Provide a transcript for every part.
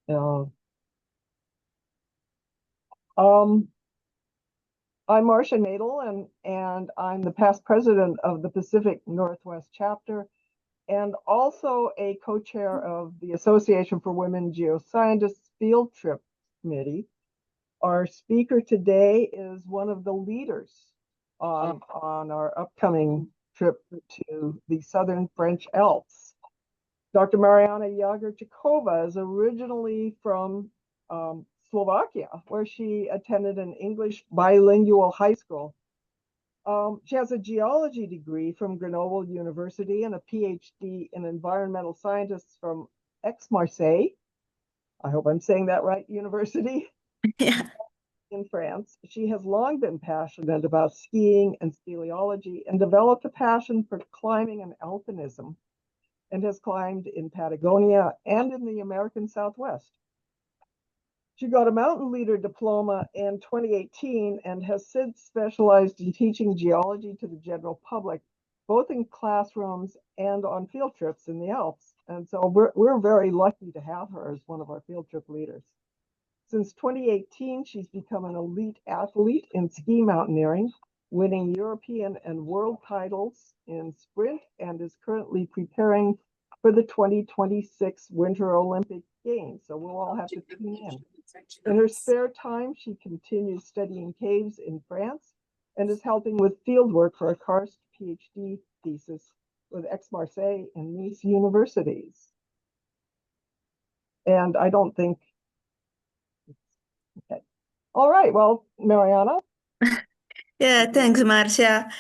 Uh, um, I'm Marcia Nadel, and I'm the past president of the Pacific Northwest chapter, and also a co-chair of the Association for Women Geoscientists Field Trip Committee. Our speaker today is one of the leaders on our upcoming trip to the southern French Alps. Dr. Mariana Jager-Chikova is originally from Slovakia, where she attended an English bilingual high school. She has a geology degree from Grenoble University and a PhD in environmental scientists from Aix-Marseille. I hope I'm saying that right, University. Yeah. In France. She has long been passionate about skiing and speleology and developed a passion for climbing and alpinism, and has climbed in Patagonia and in the American Southwest. She got a mountain leader diploma in 2018 and has since specialized in teaching geology to the general public, both in classrooms and on field trips in the Alps. And so we're very lucky to have her as one of our field trip leaders. Since 2018, she's become an elite athlete in ski mountaineering, winning European and world titles in sprint, and is currently preparing for the 2026 Winter Olympic Games. So we'll all have to tune in. In her spare time, she continues studying caves in France and is helping with fieldwork for a karst PhD thesis with Aix-Marseille and Nice universities. And I don't think okay. All right. Well, Mariana. Yeah, thanks, Marcia.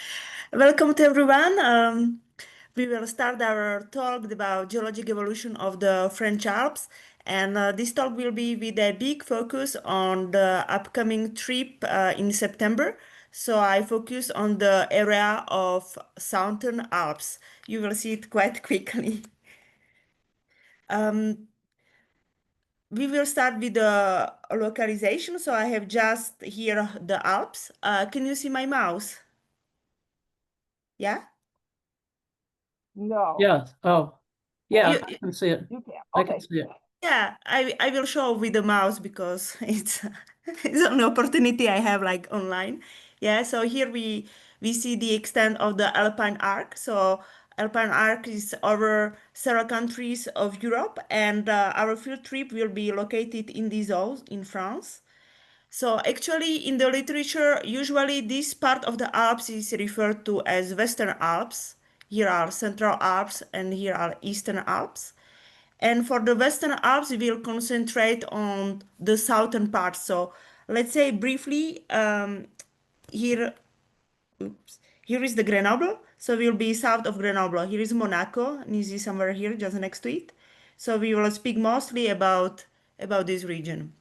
Welcome to everyone. We will start our talk about geologic evolution of the French Alps. And this talk will be with a big focus on the upcoming trip in September. So I focus on the area of Southern Alps. You will see it quite quickly. We will start with the localization. So I have just here the Alps. Can you see my mouse? Yeah? No. Yeah. Oh, yeah. You, I can see it. You can't. I Okay. can see it. yeah, I will show with the mouse because it's an opportunity I have like online. Yeah, so here we see the extent of the Alpine arc. So Alpine arc is over several countries of Europe, and our field trip will be located in these zones in France. So actually in the literature, usually this part of the Alps is referred to as Western Alps. Here are Central Alps and here are Eastern Alps. And for the Western Alps, we'll concentrate on the southern part. So let's say briefly, here, here is the Grenoble. So we'll be south of Grenoble. Here is Monaco, and you see somewhere here, just next to it. So we will speak mostly about this region.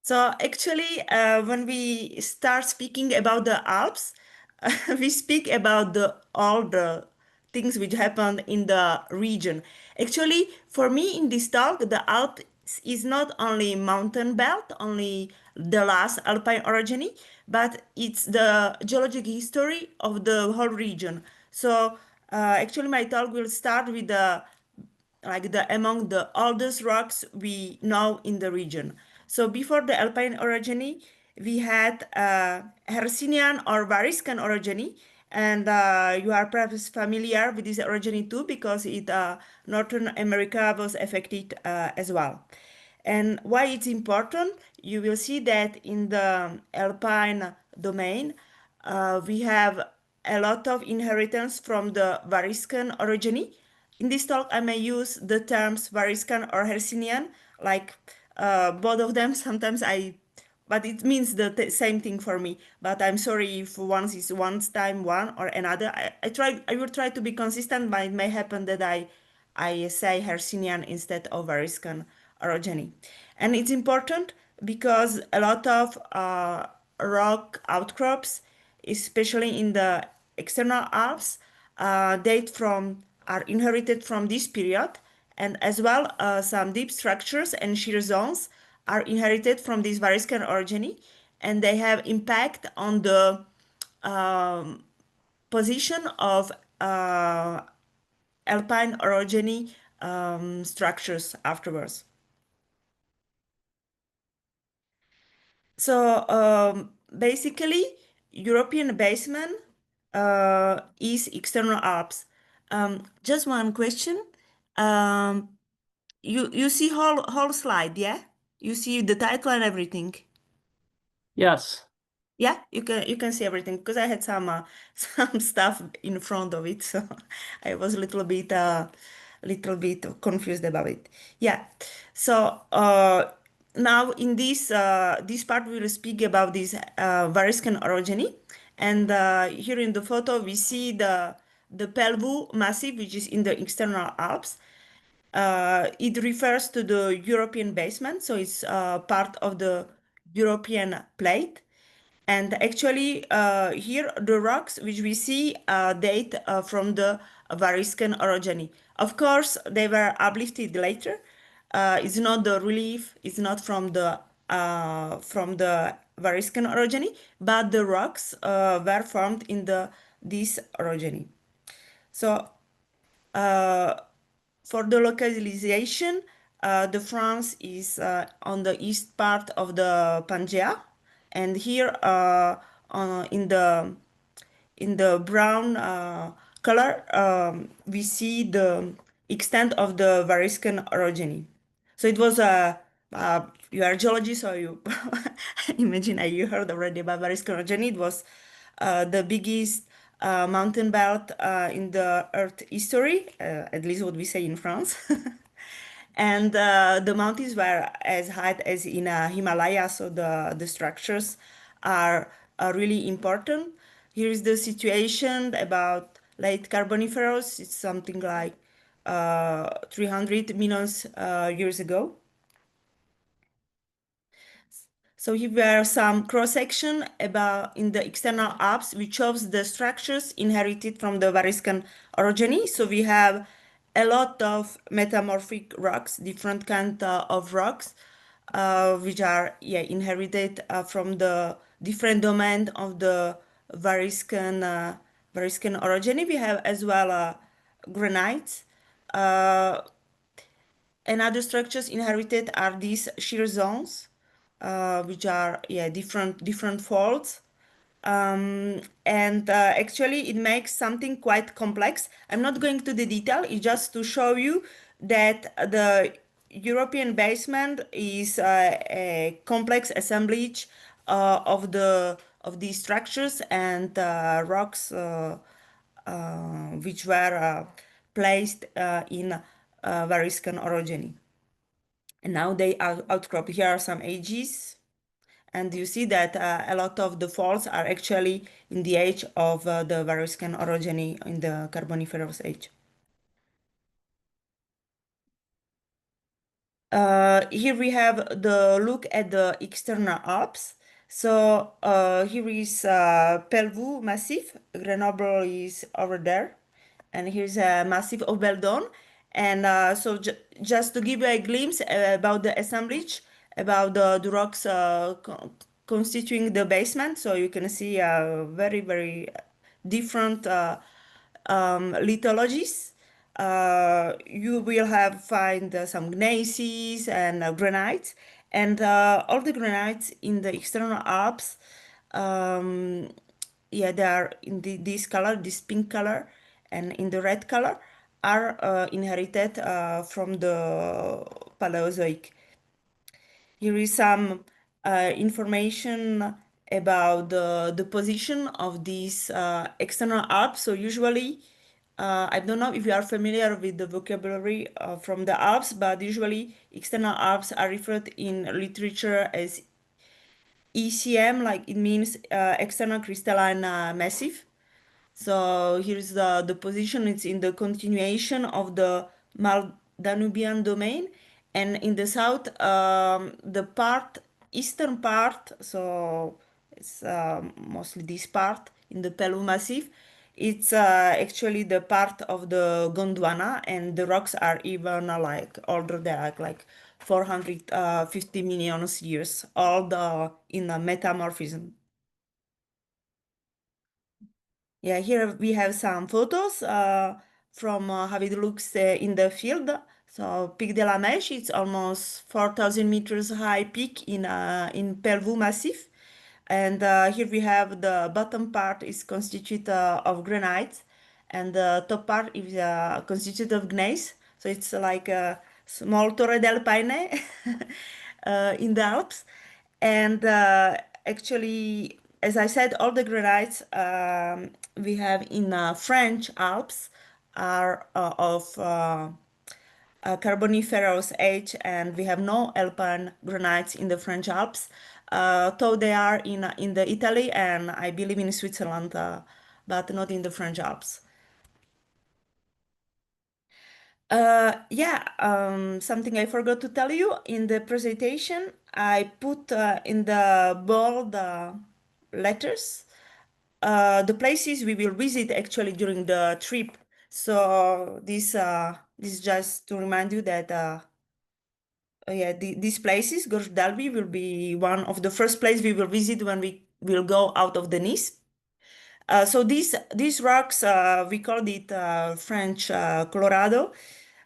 So actually, when we start speaking about the Alps, we speak about all the things which happened in the region. Actually, for me in this talk, the Alps is not only mountain belt, only the last Alpine orogeny, but it's the geologic history of the whole region. So actually, my talk will start with the among the oldest rocks we know in the region. So before the Alpine orogeny, we had Hercynian or Variscan orogeny, and you are perhaps familiar with this orogeny too because Northern America was affected as well. And why it's important, you will see that in the Alpine domain, we have a lot of inheritance from the Variscan orogeny. In this talk, I may use the terms Variscan or Hercynian, like both of them. Sometimes but it means the same thing for me. But I'm sorry if once is one time one or another. I will try to be consistent, but it may happen that I say Hercynian instead of Variscan orogeny. And it's important because a lot of rock outcrops, especially in the external Alps, are inherited from this period, and as well some deep structures and shear zones are inherited from this Variscan orogeny, and they have impact on the position of Alpine orogeny structures afterwards. So basically, European basement is external Alps. Just one question. You see whole slide, yeah? You see the title and everything. Yes. Yeah, you can see everything because I had some some stuff in front of it, so I was a little bit confused about it. Yeah. So now in this part we will speak about this Variscan orogeny, and here in the photo we see the Pelvoux Massif, which is in the external Alps. It refers to the European basement, so it's part of the European plate. And actually, here the rocks which we see date from the Variscan orogeny. Of course, they were uplifted later. It's not the relief. It's not from the Variscan orogeny, but the rocks were formed in this orogeny. So for the localization, the France is on the east part of the Pangea, and here in the brown color we see the extent of the Variscan orogeny. So it was you are a geologist, so you imagine you heard already about Variscan orogeny. It was the biggest mountain belt in the Earth history, at least what we say in France. And the mountains were as high as in Himalaya, so the structures are really important. Here is the situation about late Carboniferous. It's something like 300 million years ago. So here were some cross-section about in the external Alps, which shows the structures inherited from the Variscan orogeny. So we have a lot of metamorphic rocks, different kind of rocks, which are inherited from the different domain of the Variscan orogeny. We have as well granites. And other structures inherited are these shear zones, which are different faults. And actually it makes something quite complex. I'm not going to the detail, it's just to show you that the European basement is a complex assemblage of these structures and rocks which were placed in Variscan orogeny. And now they are outcropped. Here are some ages. And you see that a lot of the faults are actually in the age of the Variscan orogeny in the Carboniferous age. Here we have the look at the external Alps. So here is Pelvoux Massif. Grenoble is over there. And here's a Massif of Beldon. And so just to give you a glimpse about the assemblage, about the rocks constituting the basement. So you can see very, very different lithologies. You will find some gneisses and granites, and all the granites in the external Alps, they are in this color, this pink color, and in the red color, are inherited from the Paleozoic. Here is some information about the position of these external Alps. So usually, I don't know if you are familiar with the vocabulary from the Alps, but usually external Alps are referred in literature as ECM, like it means external crystalline massif. So here's the position. It's in the continuation of the Maldanubian domain, and in the south, the eastern part. So it's mostly this part in the Pelvoux Massif. It's actually the part of the Gondwana, and the rocks are even like older. They're like 450 million years old in a metamorphism. Yeah, here we have some photos from how it looks in the field. So Pic de la Mèche, it's almost 4,000 meters high peak in Pelvoux Massif. And here we have the bottom part is constituted of granite, and the top part is constituted of gneiss. So it's like a small Torre del Paine in the Alps. And actually, as I said, all the granites we have in French Alps are of Carboniferous age, and we have no Alpine granites in the French Alps, though they are in the Italy and I believe in Switzerland, but not in the French Alps. Something I forgot to tell you in the presentation, I put in the bold letters the places we will visit actually during the trip. So this is just to remind you that these places, Gorge d'Albi will be one of the first places we will visit when we will go out of the Nice. So these rocks, we called it French Colorado,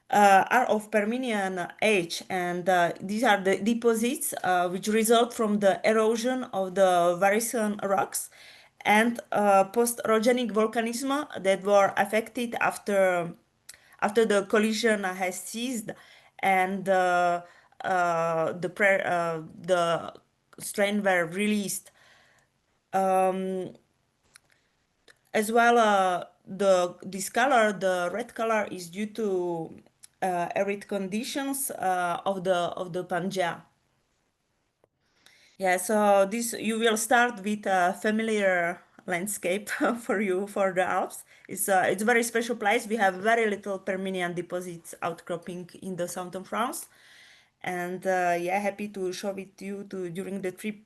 are of Permian age, and these are the deposits which result from the erosion of the Variscan rocks and post-orogenic volcanism that were affected after the collision has ceased and the strain were released. As well, this color, the red color, is due to arid conditions of the Pangea. Yeah, so this you will start with a familiar landscape for you for the Alps. It's a very special place. We have very little Permian deposits outcropping in the southern France, and happy to show it to you during the trip.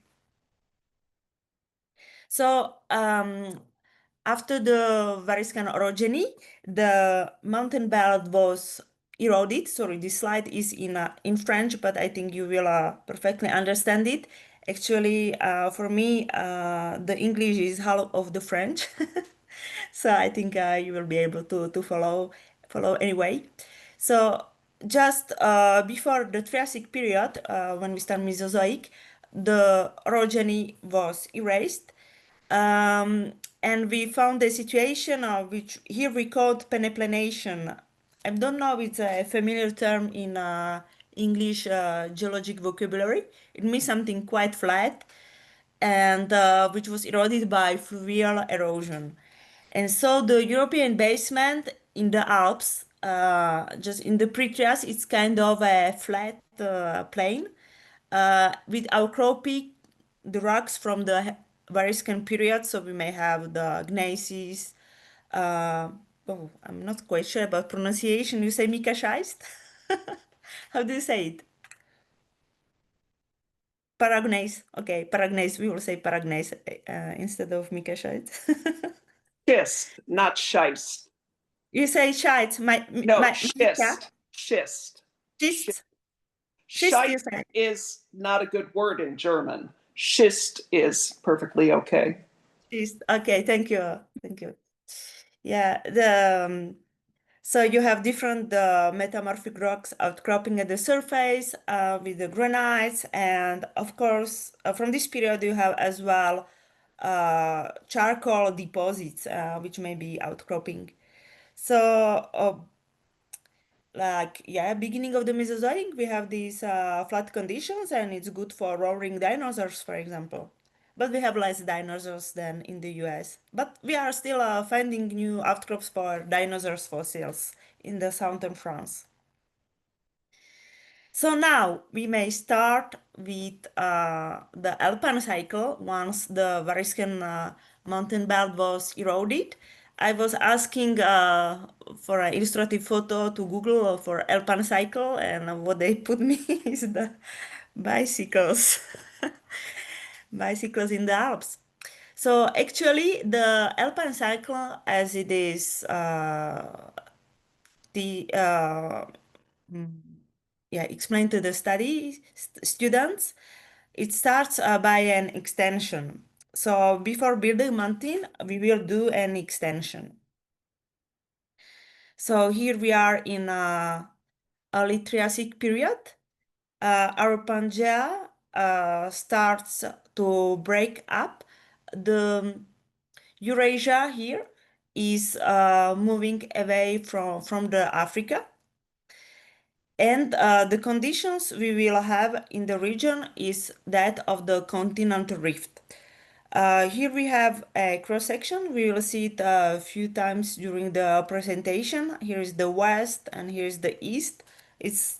So after the Variscan orogeny, the mountain belt was eroded. Sorry, this slide is in French, but I think you will perfectly understand it. Actually, for me, the English is half of the French, so I think you will be able to follow anyway. So just before the Triassic period, when we start Mesozoic, the orogeny was erased. And we found a situation which here we called peneplanation. I don't know if it's a familiar term in English geologic vocabulary. It means something quite flat and which was eroded by fluvial erosion. And so the European basement in the Alps, just in the pre-Trias, it's kind of a flat plain with outcropping the rocks from the Variscan period. So we may have the gneisses. I'm not quite sure about pronunciation. You say mica schist? How do you say it? Paragneiss. Okay, paragneiss. We will say paragneiss instead of mica schist. Schist, not schist. You say schist. No, Mica? schist. Schist. Schist, you Schist say. is not a good word in German. Schist is perfectly okay. Schist. Okay, thank you. Thank you. Yeah, so you have different metamorphic rocks outcropping at the surface with the granites, and of course, from this period you have as well charcoal deposits which may be outcropping. So, beginning of the Mesozoic, we have these flat conditions, and it's good for roaring dinosaurs, for example. But we have less dinosaurs than in the US. But we are still finding new outcrops for dinosaurs fossils in the southern France. So now we may start with the Alpine cycle once the Variscan mountain belt was eroded. I was asking for an illustrative photo to Google for Alpine cycle, and what they put me is the bicycles. Bicycles in the Alps. So actually, the Alpine cycle, as it is explained to the study students, it starts by an extension. So before building mountain, we will do an extension. So here we are in early Triassic period. Our Pangea starts to break up. The Eurasia here is moving away from the Africa. And the conditions we will have in the region is that of the continental rift. Here we have a cross-section. We will see it a few times during the presentation. Here is the west and here is the east. It's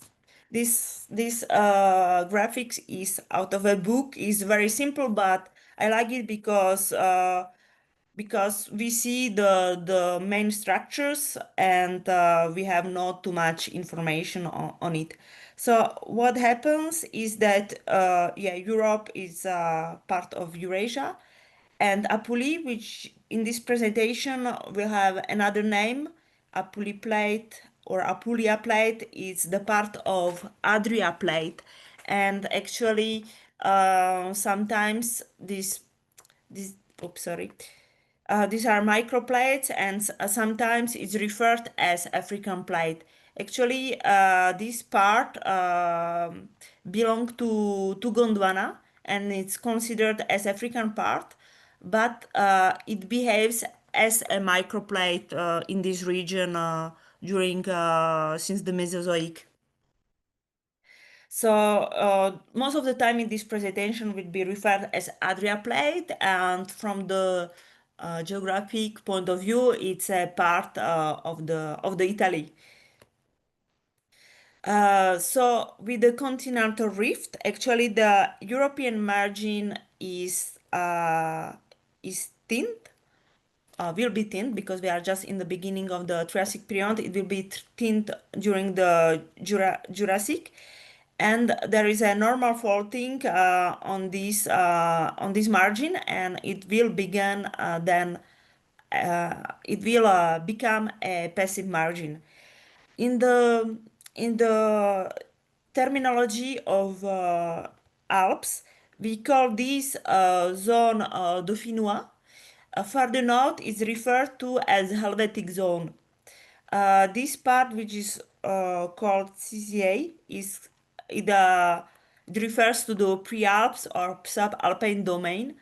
this graphics is out of a book. Is very simple, but I like it because we see the main structures and we have not too much information on it. So what happens is that yeah, Europe is part of Eurasia, and Apuli, which in this presentation will have another name, Apuli plate or Apulia plate, is the part of Adria plate, and actually sometimes this oops, sorry. These are microplates, and sometimes it's referred as African plate. Actually, this part belong to Gondwana, and it's considered as African part, but it behaves as a microplate in this region during since the Mesozoic. So most of the time in this presentation will be referred as Adria plate, and from the geographic point of view, it's a part of the Italy. So with the continental rift, actually the European margin is thinned, will be thinned because we are just in the beginning of the Triassic period. It will be thinned during the Jurassic, and there is a normal faulting on this margin, and it will begin then it will become a passive margin. In the terminology of Alps, we call this zone dauphinois. Further north is referred to as Helvetic zone. This part, which is called CCA, it refers to the pre-Alps or subalpine domain.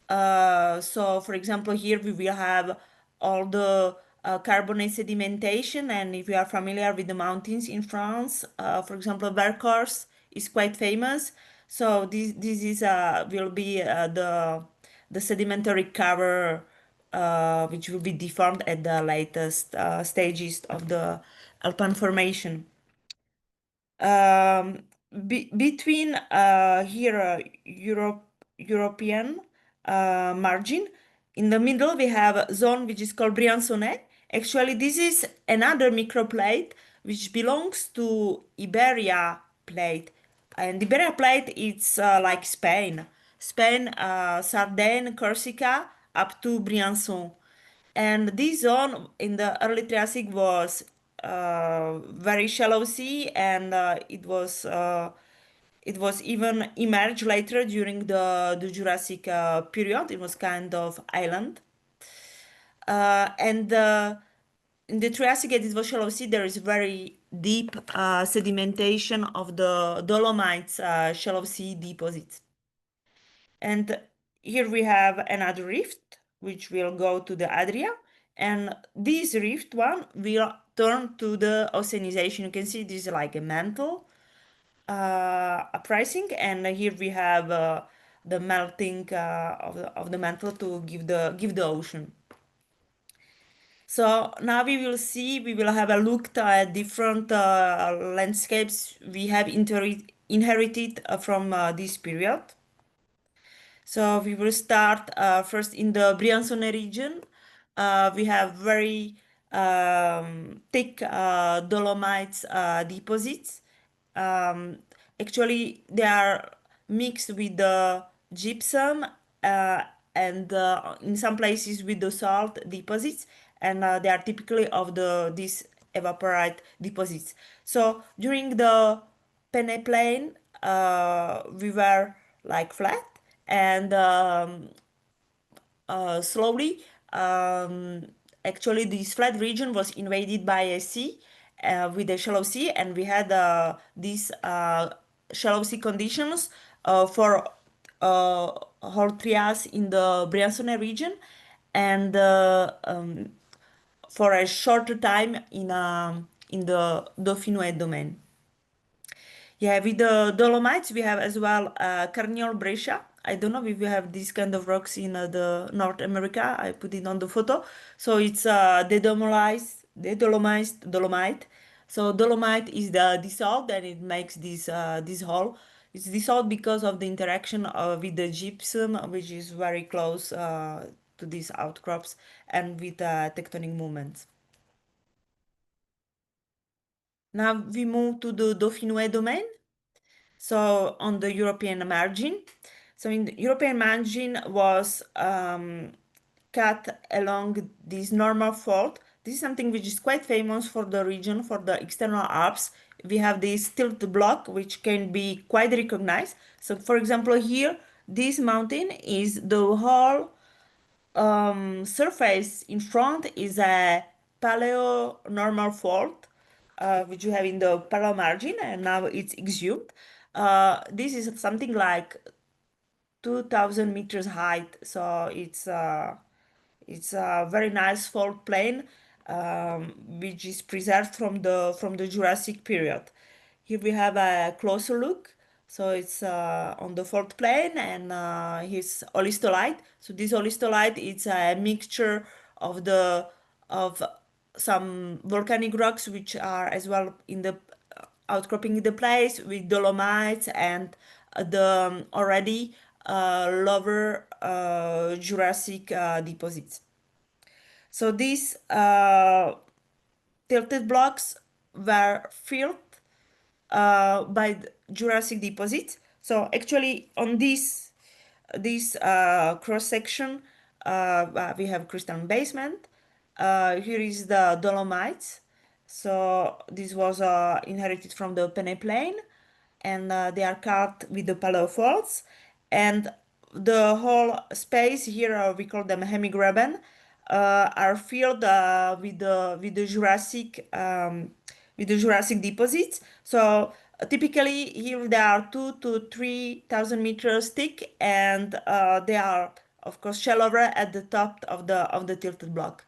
So, for example, here we will have all the carbonate sedimentation, and if you are familiar with the mountains in France, for example, Vercors is quite famous. So this is will be the sedimentary cover which will be deformed at the latest stages of the Alpine formation. Between here European margin, in the middle we have a zone which is called Briançonnet. Actually, this is another microplate which belongs to Iberia plate, and Iberia plate it's like Spain, Sardine, Corsica up to Briançon. And this zone in the early Triassic was very shallow sea, and it was even emerged later during the Jurassic period. It was kind of island. And in the Triassic, it was shallow sea. There is very deep sedimentation of the Dolomites shallow sea deposits. And here we have another rift, which will go to the Adria. And this rift one will turn to the oceanization. You can see this is like a mantle uprising. And here we have the melting of the mantle to give the ocean. So now we will have a look at different landscapes we have inherited from this period. So we will start first in the Briançonnet region. We have very thick dolomites deposits. Actually, they are mixed with the gypsum and in some places with the salt deposits, and they are typically of these evaporite deposits. So during the peneplain, we were like flat, and slowly actually this flat region was invaded by a sea with a shallow sea, and we had these shallow sea conditions for whole Trias in the Briançonnais region, and for a shorter time in the Dauphinois domain. Yeah, with the Dolomites, we have as well Carniol Brescia. I don't know if you have these kind of rocks in the North America. I put it on the photo. So it's dedolomized dolomite. So dolomite is the dissolved, and it makes this hole. It's dissolved because of the interaction with the gypsum, which is very close to these outcrops, and with tectonic movements. Now we move to the Dauphinois domain. So on the European margin. So in the European margin was cut along this normal fault. This is something which is quite famous for the region, for the external Alps. We have this tilt block, which can be quite recognized. So for example, here, this mountain is the whole surface in front is a paleo normal fault, which you have in the paleo margin, and now it's exhumed. This is something like 2,000 meters height, so it's a very nice fault plane, which is preserved from the Jurassic period. Here we have a closer look. So it's on the fault plane, and here's olistolite. So this olistolite, it's a mixture of some volcanic rocks, which are as well in the outcropping in the place, with dolomites and the already lower Jurassic deposits. So these tilted blocks were filled by the Jurassic deposits. So actually on this cross section, we have crystalline basement. Here is the dolomites. So this was inherited from the peneplain, and they are cut with the paleo faults. And the whole space here, we call them hemigraben, are filled with the Jurassic deposits. So typically here they are 2,000 to 3,000 meters thick, and they are of course shallower at the top of the tilted block.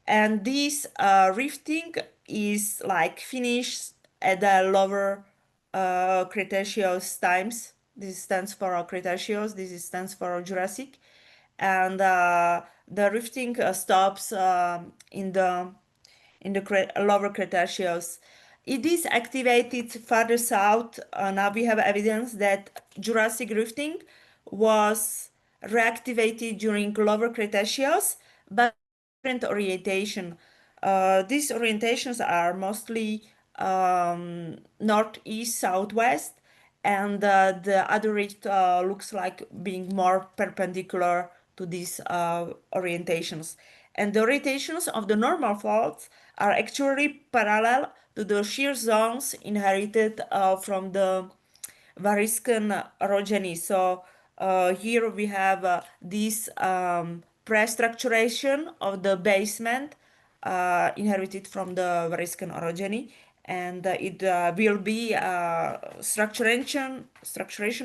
And this rifting is like finished at the lower Cretaceous times. This stands for Cretaceous, this stands for Jurassic. And the rifting stops in the lower Cretaceous. It is activated further south. Now we have evidence that Jurassic rifting was reactivated during lower Cretaceous, but different orientation. These orientations are mostly northeast, southwest, and the other rift looks like being more perpendicular to these orientations. And the orientations of the normal faults are actually parallel to the shear zones inherited from the Variscan orogeny. So here we have this pre-structuration of the basement inherited from the Variscan orogeny, and it will be structuration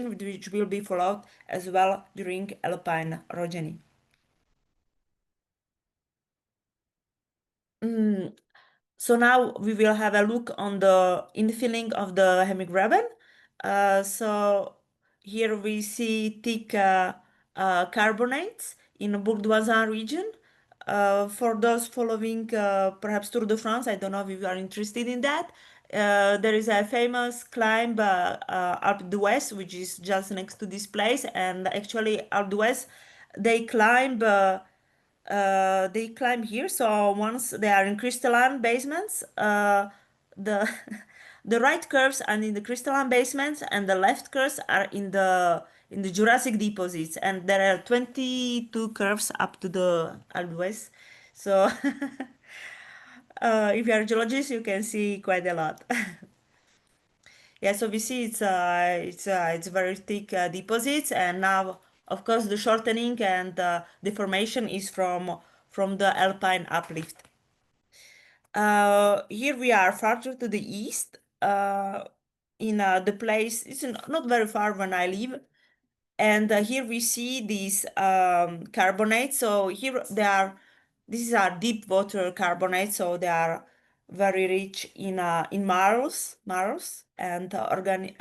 which will be followed as well during Alpine orogeny. So now we will have a look on the infilling of the hemigraben. So here we see thick carbonates in the Bourg-d'Oisans region. For those following perhaps Tour de France, I don't know if you are interested in that. There is a famous climb, Alpe d'Huez, which is just next to this place. And actually Alpe d'Huez, they climb here. So once they are in crystalline basements, the the right curves are in the crystalline basements, and the left curves are in the Jurassic deposits. And there are 22 curves up to the Alpe d'Huez. So if you are a geologist, you can see quite a lot. Yeah, so we see it's very thick deposits, and now of course the shortening and deformation is from from the Alpine uplift. Here we are farther to the east, in the place, it's not very far when I live. And here we see these carbonates. So here these are deep water carbonates, so they are very rich in marls and organic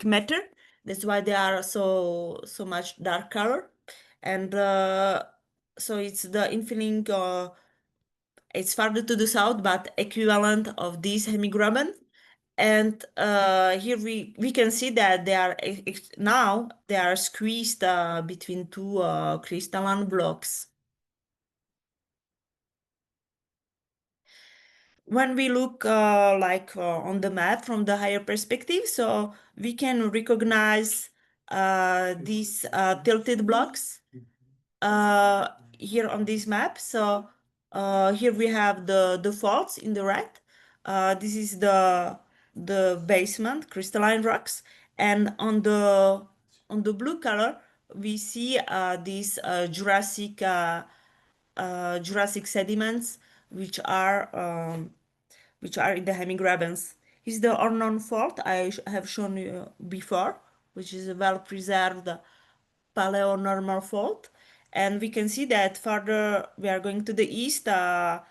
matter. That's why they are so much dark color. And so it's the infinite, it's farther to the south, but equivalent of this hemigraben. And here we can see that they are now they are squeezed between two crystalline blocks. When we look on the map from the higher perspective, so we can recognize these tilted blocks here on this map. So here we have the faults in the right. This is the basement, crystalline rocks, and on the blue color we see these Jurassic sediments, which are in the hemigrabens. Is the unknown fault I have shown you before, which is a well preserved paleonormal fault. And we can see that further we are going to the east, the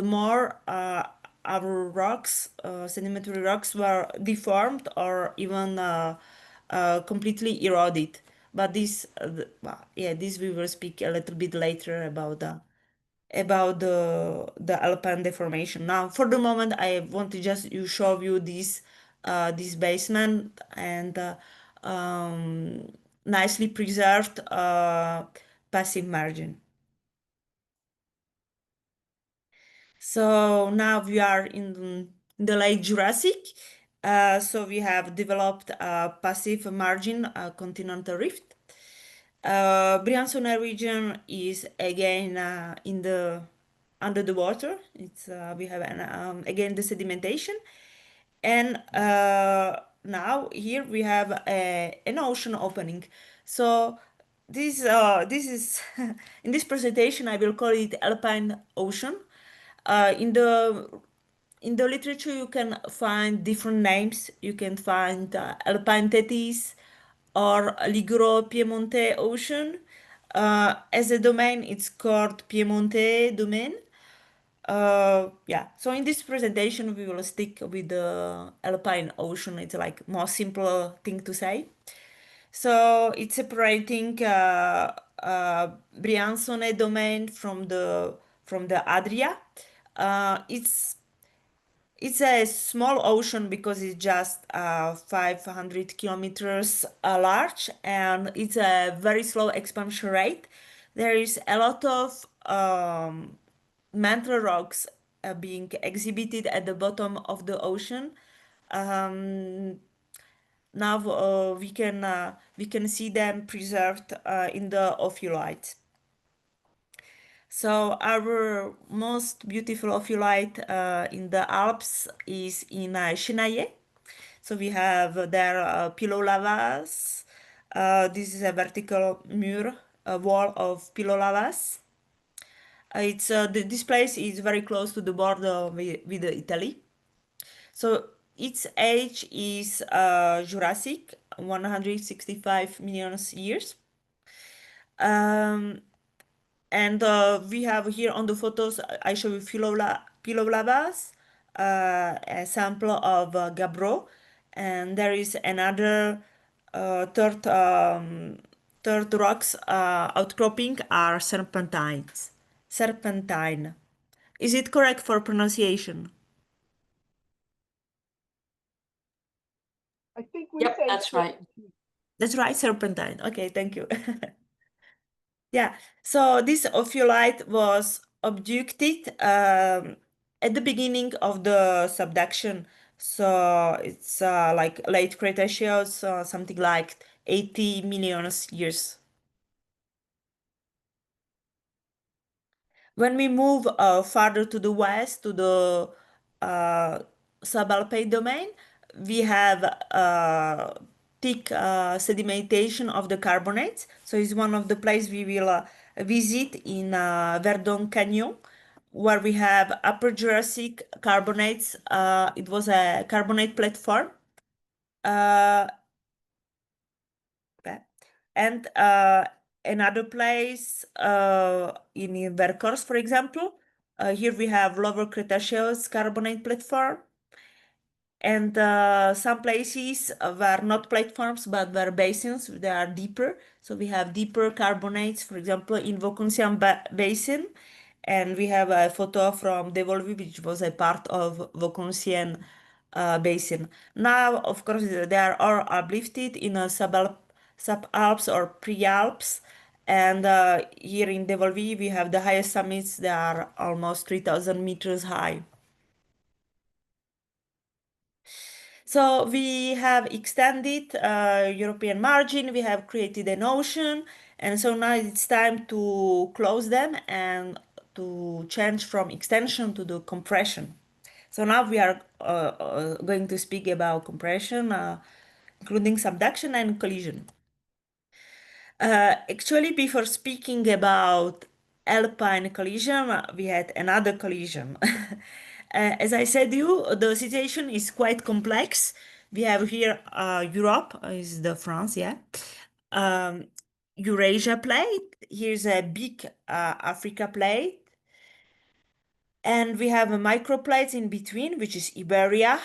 more our rocks, sedimentary rocks, were deformed or even completely eroded. But this, this we will speak a little bit later about the Alpine deformation. Now, for the moment, I want to just show you this basement and nicely preserved passive margin. So now we are in the late Jurassic. So we have developed a passive margin, a continental rift. Briançon region is again under the water. It's we have again the sedimentation, and now here we have an ocean opening. So this is in this presentation I will call it Alpine Ocean. In the literature you can find different names. You can find Alpine Tethys or Liguro-Piemonte Ocean. As a domain, it's called Piemonte domain. So in this presentation, we will stick with the Alpine Ocean. It's like more simple thing to say. So it's separating Briançone domain from the Adria. It's a small ocean because it's just 500 kilometers large, and it's a very slow expansion rate. There is a lot of mantle rocks being exhibited at the bottom of the ocean. Now we can see them preserved in the ophiolite. So our most beautiful ophiolite in the Alps is in Chenaillet. So we have there pillow lavas. This is a vertical wall of pillow lavas. This place is very close to the border with Italy. So its age is Jurassic, 165 million years. And we have here on the photos, I show you pillow lavas, a sample of gabbro, and there is another third rocks outcropping are serpentines. Serpentine. Is it correct for pronunciation? I think we Yep, say that's right. That's right, serpentine. Okay, thank you. Yeah, so this ophiolite was abducted at the beginning of the subduction. So it's like late Cretaceous, something like 80 million years. When we move farther to the west, to the subalpine domain, we have thick sedimentation of the carbonates. So it's one of the places we will visit in Verdon Canyon, where we have Upper Jurassic carbonates. It was a carbonate platform. And another place in Vercors, for example. Here we have Lower Cretaceous carbonate platform. And some places were not platforms, but were basins. They are deeper. So we have deeper carbonates, for example, in Vaucansian Basin. And we have a photo from Devolvi, which was a part of Vaucansian Basin. Now, of course, they are all uplifted in a sub-Alps or pre-Alps. And here in Devolvi, we have the highest summits. They are almost 3,000 meters high. So we have extended European margin, we have created an ocean, and so now it's time to close them and to change from extension to the compression. So now we are going to speak about compression, including subduction and collision. Actually, before speaking about Alpine collision, we had another collision. As I said you, the situation is quite complex. We have here Europe, is the France, yeah. Eurasia plate, here's a big Africa plate. And we have a microplates in between, which is Iberia,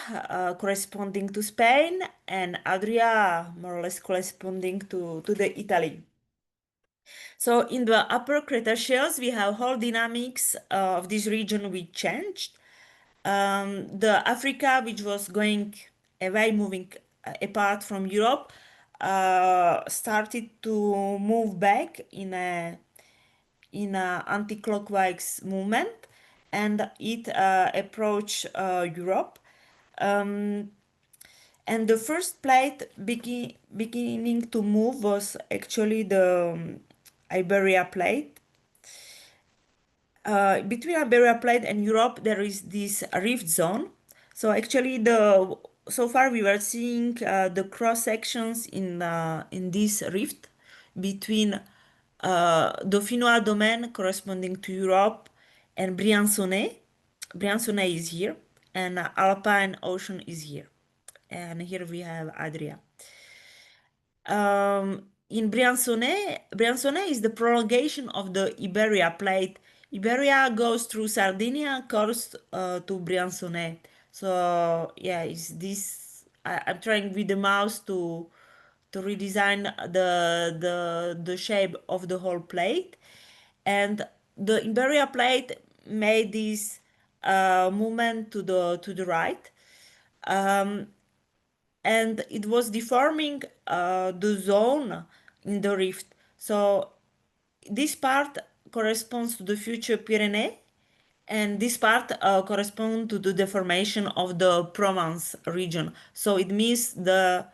corresponding to Spain, and Adria, more or less corresponding to the Italy. So in the Upper Cretaceous, we have whole dynamics of this region which changed. The Africa, which was going away, moving apart from Europe, started to move back in a anti-clockwise movement, and it approached Europe. And the first plate beginning to move was actually the Iberia plate. Between Iberia plate and Europe, there is this rift zone. So actually, so far we were seeing the cross sections in this rift between Dauphinois domain corresponding to Europe and Briançonnet. Briançonnet is here, and Alpine Ocean is here, and here we have Adria. In Briançonnet is the prolongation of the Iberia plate. Iberia goes through Sardinia, comes to Briançonnet. So yeah, it's this. I'm trying with the mouse to redesign the shape of the whole plate, and the Iberia plate made this movement to the right. And it was deforming the zone in the rift. So this part corresponds to the future Pyrenees, and this part corresponds to the deformation of the Provence region. So it means the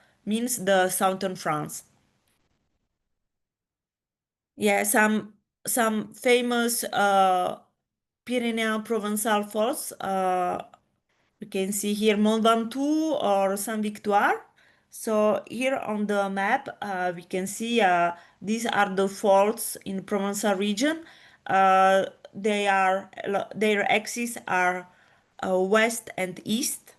southern France. Yeah, some famous Pyrenean-Provençal faults. You can see here Mont Ventoux or Saint Victoire. So here on the map, we can see these are the faults in Provençal region. Their axes are west and east,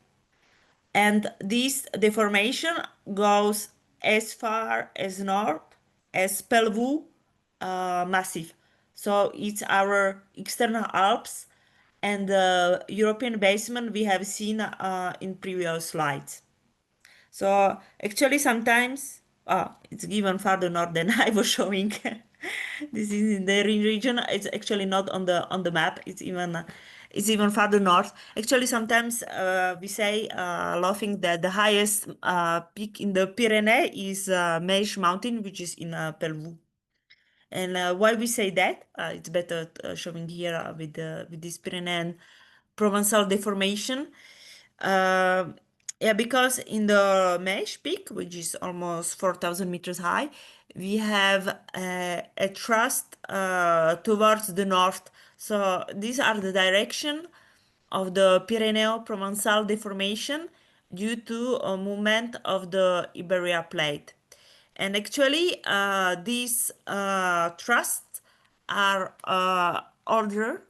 and this deformation goes as far as north as Pelvoux Massif. So it's our external Alps and the European basement we have seen in previous slides. So actually sometimes it's even farther north than I was showing. This is in the region. It's actually not on the map. It's even farther north. Actually, sometimes we say laughing that the highest peak in the Pyrenees is Meiche Mountain, which is in Pelvoux. And why we say that? It's better showing here with this Pyrenean-Provençal deformation. Yeah, because in the Meiche peak, which is almost 4,000 meters high, we have a thrust towards the north. So these are the direction of the Pyrenean-Provençal deformation, due to a movement of the Iberia plate. And actually, these thrusts are older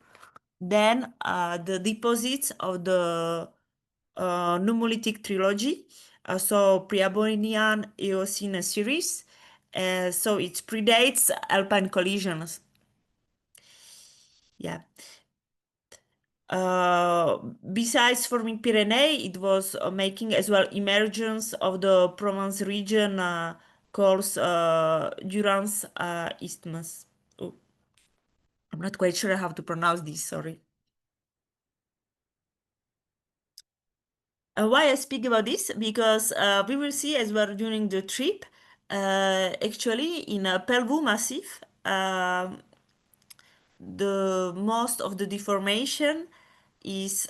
than the deposits of the nummulitic trilogy, so Pre-Devonian Eocene series. So it predates Alpine collisions. Yeah. Besides forming Pyrenees, it was making as well emergence of the Provence region called Durance Isthmus. Oh, I'm not quite sure how to pronounce this, sorry. Why I speak about this? Because we will see as well during the trip, actually in a Pelvoux Massif, the most of the deformation is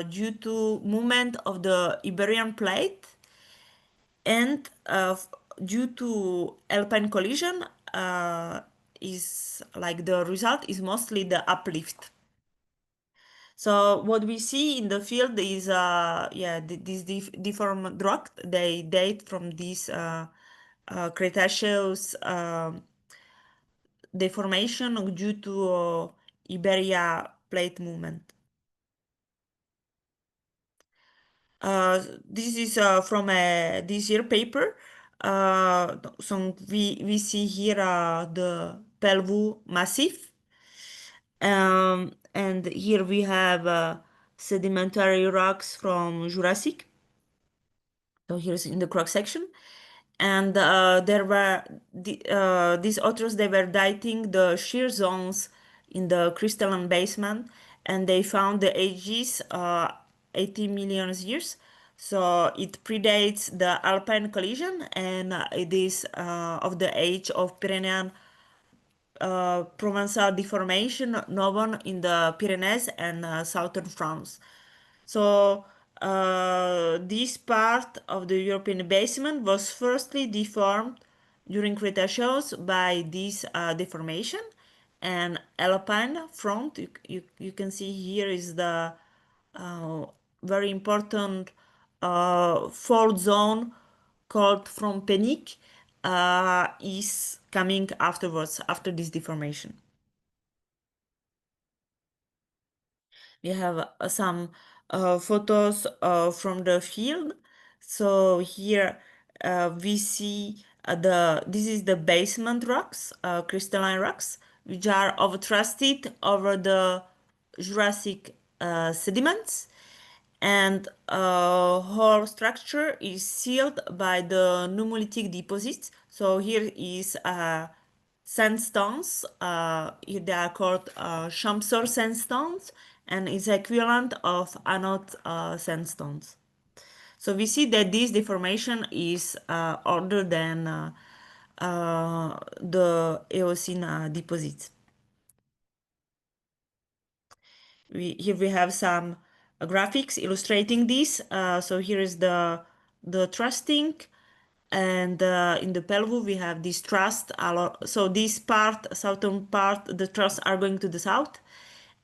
due to movement of the Iberian plate, and due to Alpine collision is like the result is mostly the uplift. So what we see in the field is these deformed rock. They date from this Cretaceous deformation due to Iberia plate movement. This is from this year paper. So we see here the Pelvoux Massif, and here we have sedimentary rocks from Jurassic. So here's in the cross section, and there were these authors, they were dating the shear zones in the crystalline basement, and they found the ages 80 million years. So it predates the Alpine collision, and it is of the age of Pyrenean-Provençal deformation known in the Pyrenees and southern France. So this part of the European basement was firstly deformed during Cretaceous by this deformation, and Alpine front, you can see here is the very important fault zone called from Penic is coming afterwards, after this deformation. We have some photos from the field. So here we see this is the basement rocks, crystalline rocks, which are overtrusted over the Jurassic sediments, and whole structure is sealed by the nummulitic deposits. So here is sandstones. They are called Chamsor sandstones, and is equivalent of anode sandstones. So we see that this deformation is older than the Eocene deposits. Here we have some graphics illustrating this. So here is the thrusting, and in the Pelvoux we have this thrust. So this part, southern part, the thrusts are going to the south,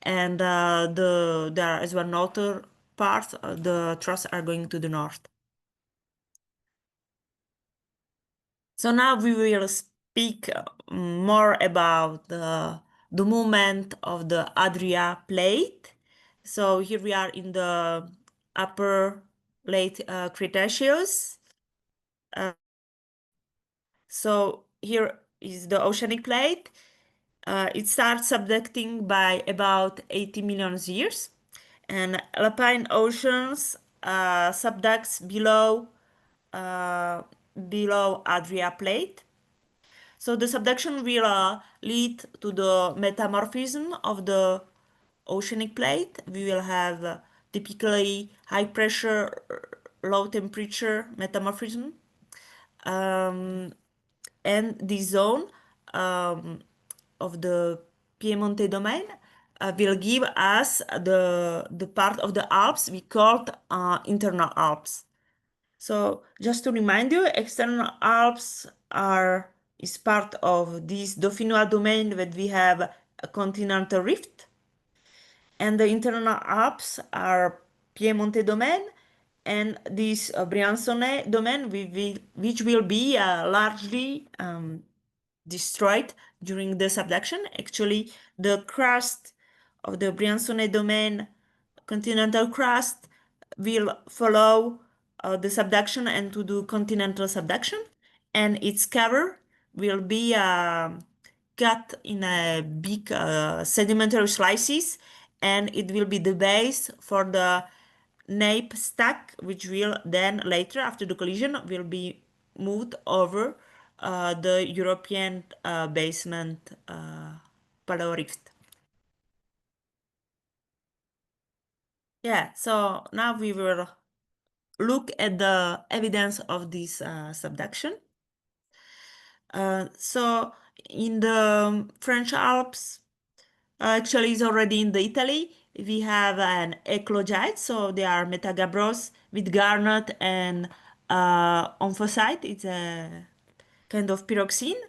and there are as well northern part, the thrusts are going to the north. So now we will speak more about the movement of the Adria plate. So here we are in the upper late Cretaceous. So here is the oceanic plate. It starts subducting by about 80 million years, and Alpine oceans subducts below Adria plate. So the subduction will lead to the metamorphism of the oceanic plate. We will have typically high pressure, low temperature metamorphism. And this zone of the Piemonte domain will give us the part of the Alps we called internal Alps. So just to remind you, external Alps is part of this Dauphinois domain that we have a continental rift, and the internal Alps are Piemonte domain and this Briançonnet domain, which will be largely destroyed during the subduction. Actually, the crust of the Briançonnet domain, continental crust, will follow the subduction and to do continental subduction, and its cover will be cut in a big sedimentary slices, and it will be the base for the nape stack, which will then later, after the collision, will be moved over the European basement paleorift. Yeah, so now we will look at the evidence of this subduction. So in the French Alps, actually it's already in the Italy, we have an eclogite, so they are metagabbros with garnet and amphosite. It's a kind of pyroxene.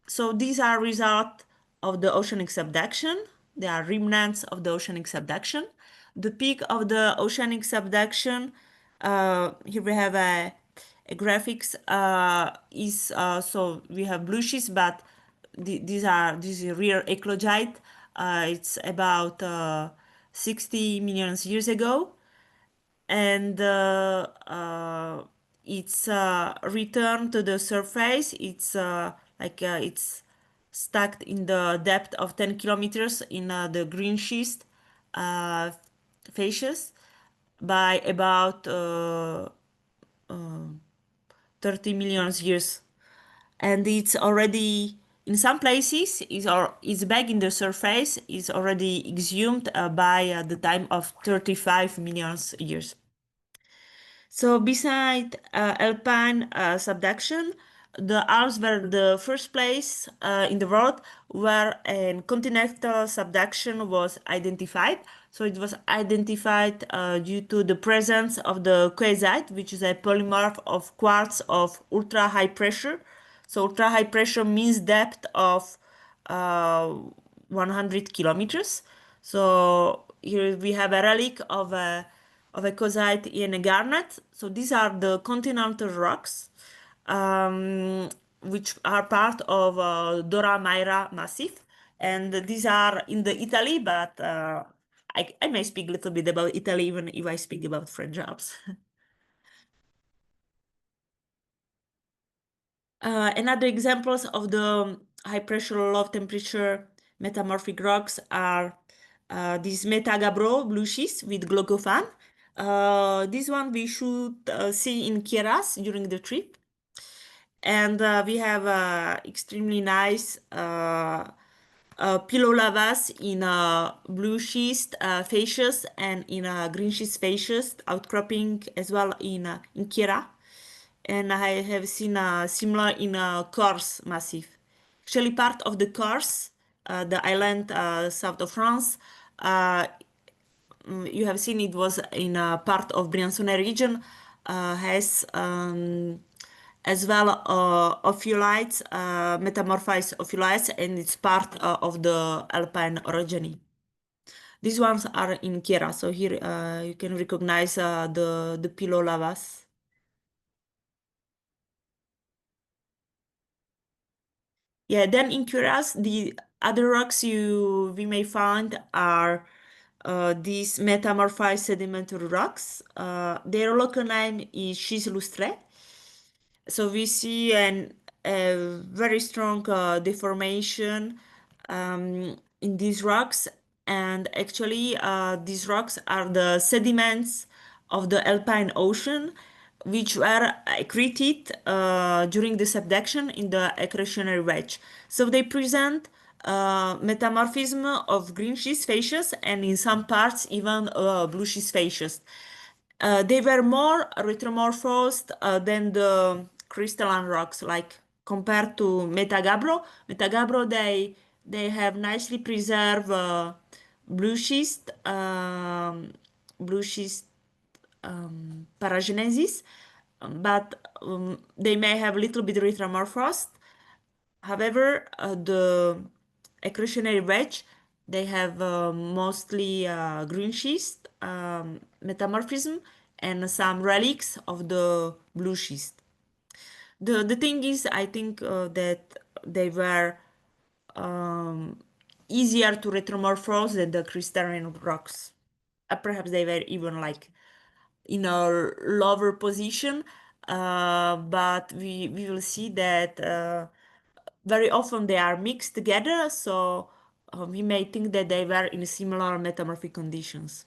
So these are result of the oceanic subduction. They are remnants of the oceanic subduction. The peak of the oceanic subduction, here we have a graphics, is so we have blue sheets, but this is real eclogite. It's about 60 million years ago, and its return to the surface, it's stuck in the depth of 10 kilometers in the green schist facies by about 30 million years, and it's already in some places is back in the surface is already exhumed by the time of 35 million years. So beside Alpine subduction, the Alps were the first place in the world where a continental subduction was identified. So it was identified due to the presence of the quartzite, which is a polymorph of quartz of ultra high pressure. So ultra high pressure means depth of 100 kilometers. So here we have a relic of a quartzite in a garnet. So these are the continental rocks, which are part of Dora Maira Massif. And these are in the Italy, but I may speak a little bit about Italy even if I speak about French Alps. Another examples of the high pressure, low temperature metamorphic rocks are these metagabbro blue schist with glaucophan. This one we should see in Keras during the trip. And we have extremely nice pillow lavas in blue schist facies and in green schist facies outcropping as well in Kera. And I have seen similar in Corse Massif. Actually, part of the Corse, the island south of France, you have seen it was in a part of Briançonnet region, has as well ophiolites, metamorphized ophiolites, and it's part of the Alpine orogeny. These ones are in Kera, so here you can recognize the pillow lavas. Yeah, then in Curas, the other rocks we may find are these metamorphized sedimentary rocks. Their local name is schist lustré. So we see a very strong deformation in these rocks, and actually these rocks are the sediments of the Alpine Ocean, which were accreted during the subduction in the accretionary wedge. So they present metamorphism of green schist facies and in some parts even blue schist facies. They were more retromorphosed than the crystalline rocks, like compared to metagabbro. Metagabbro, they have nicely preserved blue schist, paragenesis, but they may have a little bit retromorphosed. However, the accretionary wedge They have mostly green schist, metamorphism, and some relics of the blue schist. The thing is, I think that they were easier to retromorphose than the crystalline rocks. Perhaps they were even like in a lower position, but we will see that very often they are mixed together, so we may think that they were in similar metamorphic conditions.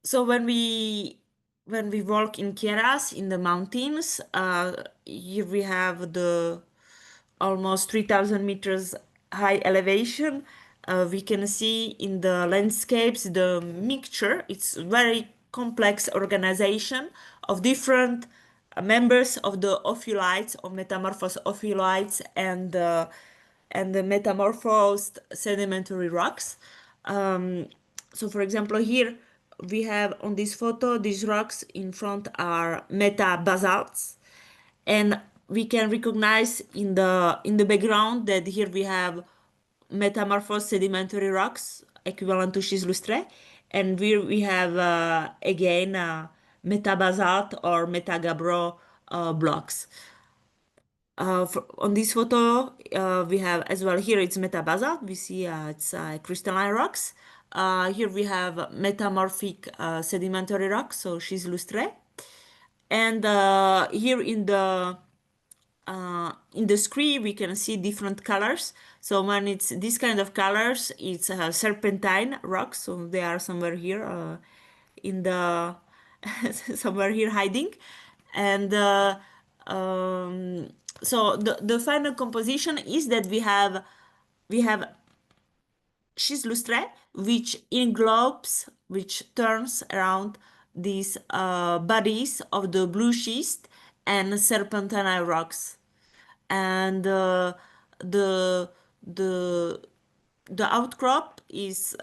So when we walk in Keras in the mountains, here we have the almost 3,000 meters high elevation. We can see in the landscapes the mixture. It's very complex organization of different members of the ophiolites or metamorphosed ophiolites and the metamorphosed sedimentary rocks. So for example, here we have on this photo, these rocks in front are metabasalts, and we can recognize in the background that here we have metamorphosed sedimentary rocks equivalent to schist lustre, and here we have again metabasalt or metagabbro blocks. On this photo, we have as well here it's metabasalt. We see it's crystalline rocks. Here we have metamorphic sedimentary rocks, so schist lustre. And here in the screen we can see different colors. So when it's this kind of colors, it's serpentine rocks. So they are somewhere here in the somewhere here hiding, and so the final composition is that we have schist lustre, which englobes, which turns around these bodies of the blue schist and serpentinite rocks, and the outcrop is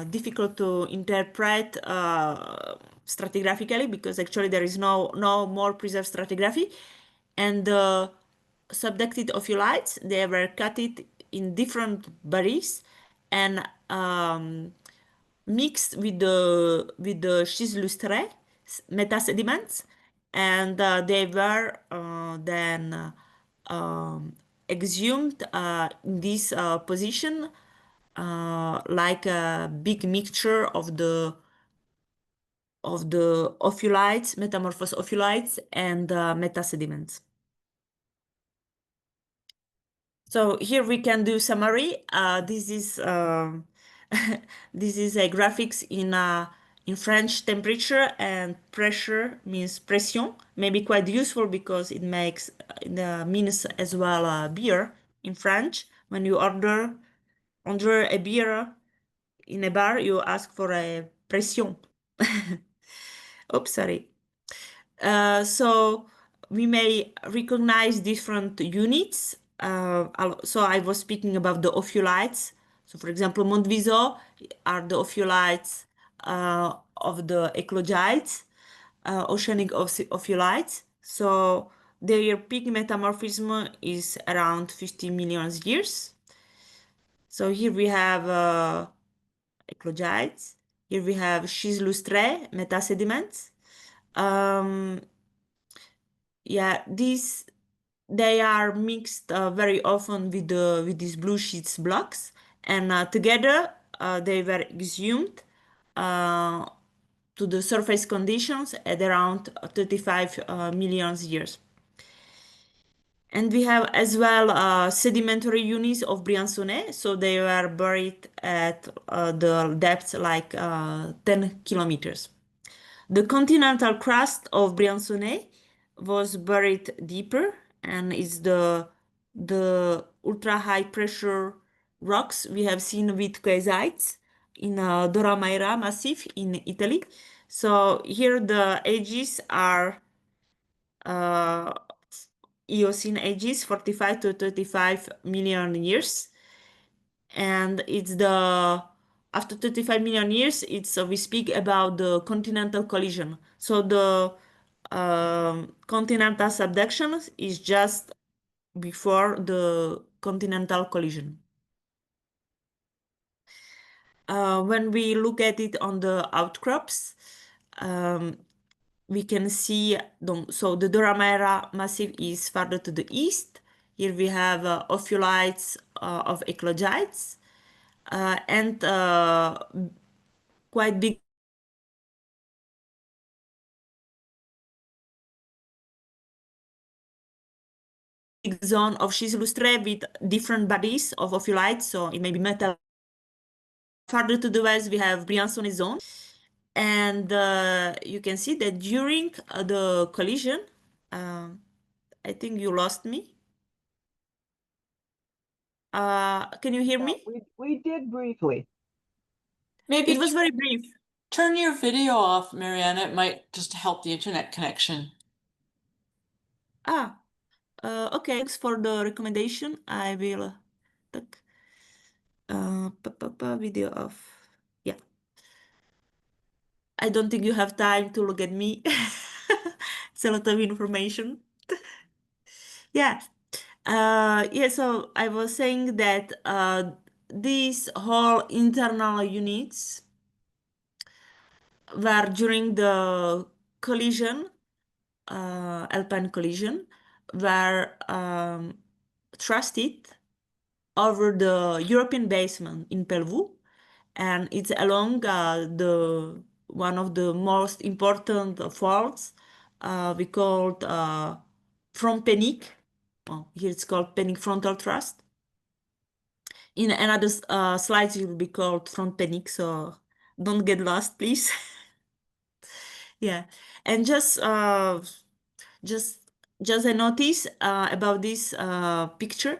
difficult to interpret stratigraphically because actually there is no more preserved stratigraphy, and the subducted ophiolites, they were cut it in different bodies and mixed with the schist lustre metasediments, and they were then exhumed in this position like a big mixture of the ophiolites, metamorphosed ophiolites, and metasediments. So here we can do summary. This is this is a graphics in French. Temperature and pressure means pression, maybe quite useful because it makes means as well beer in French. When you order a beer in a bar, you ask for a pression. Oops, sorry. So we may recognize different units. So I was speaking about the ophiolites. So for example, Montviso are the ophiolites of the eclogites, oceanic ophiolites. So their peak metamorphism is around 50 million years. So here we have eclogites. Here we have schist lustre metasediments. Yeah, they are mixed very often with these blue schist blocks, and together they were exhumed to the surface conditions at around 35 million years. And we have as well sedimentary units of Briançonnet, so they were buried at the depths like 10 kilometers. The continental crust of Briançonnet was buried deeper, and is the ultra high pressure rocks we have seen with quasites in Doramaira Massif in Italy. So here the ages are Eocene ages, 45 to 35 million years, and it's after 35 million years, it's we speak about the continental collision. So the continental subduction is just before the continental collision. when we look at it on the outcrops, we can see so the Doramera Massif is farther to the east. Here we have ophiolites of eclogites and quite big zone of schist lustre with different bodies of ophiolites, so it may be metal. Farther to the west, we have Briançonnet zone. And you can see that during the collision, I think you lost me. Can you hear me? We did briefly. Maybe It was very brief. turn your video off, Mariana. It might just help the internet connection. Okay, thanks for the recommendation. I will take video off. Yeah. I don't think you have time to look at me. It's a lot of information. Yeah. Yeah, so I was saying that these whole internal units were during the collision, Alpine collision, were thrusted over the European basement in Pelvoux, and it's along the one of the most important faults we called from Penic. Well, here it's called Penic frontal thrust. In another slides, it will be called front Penic, so don't get lost, please. Yeah, and just a notice about this picture.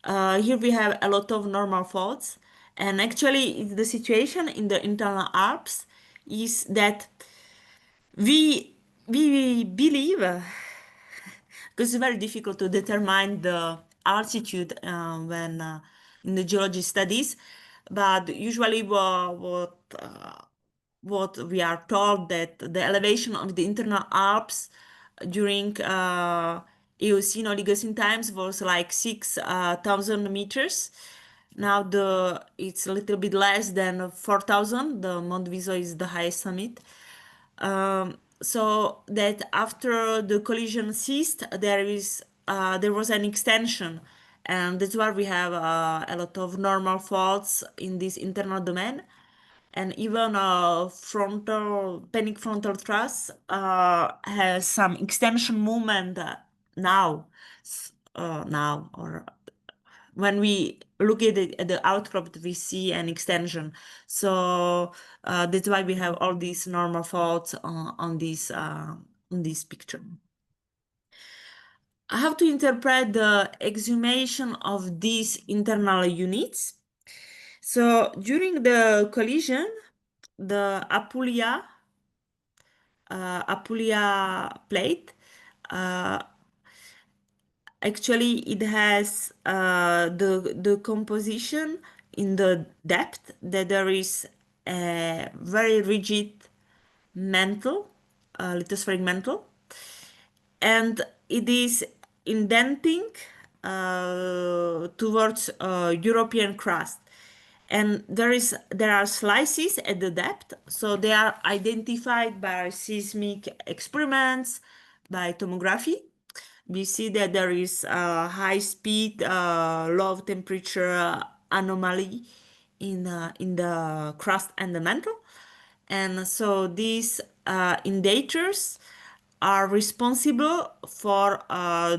Here we have a lot of normal faults, and actually the situation in the internal Alps is that we believe because it's very difficult to determine the altitude when in the geology studies, but usually what we are told that the elevation of the internal Alps during Eocene Oligocene times was like 6,000 meters. Now it's a little bit less than 4,000. The Mont Viso is the highest summit. So that after the collision ceased, there was an extension, and that's why we have a lot of normal faults in this internal domain, and even Penic frontal thrust has some extension movement now, or when we look at the outcrop, we see an extension. So that's why we have all these normal faults on this picture. How to interpret the exhumation of these internal units? So during the collision, the Apulia plate actually it has the composition in the depth that there is a very rigid mantle, lithospheric mantle, and it is indenting towards European crust. And there are slices at the depth, so they are identified by seismic experiments, by tomography. We see that there is a high speed, low temperature anomaly in the crust and the mantle. And so these indators are responsible for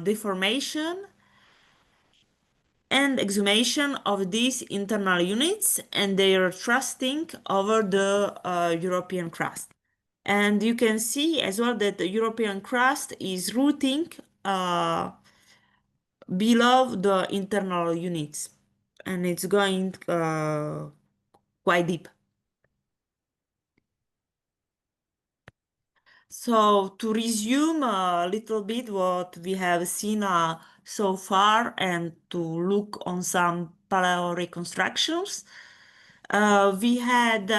deformation and exhumation of these internal units and their thrusting over the European crust. And you can see as well that the European crust is rooting below the internal units, and it's going quite deep. So to resume a little bit what we have seen so far and to look on some paleo reconstructions, we had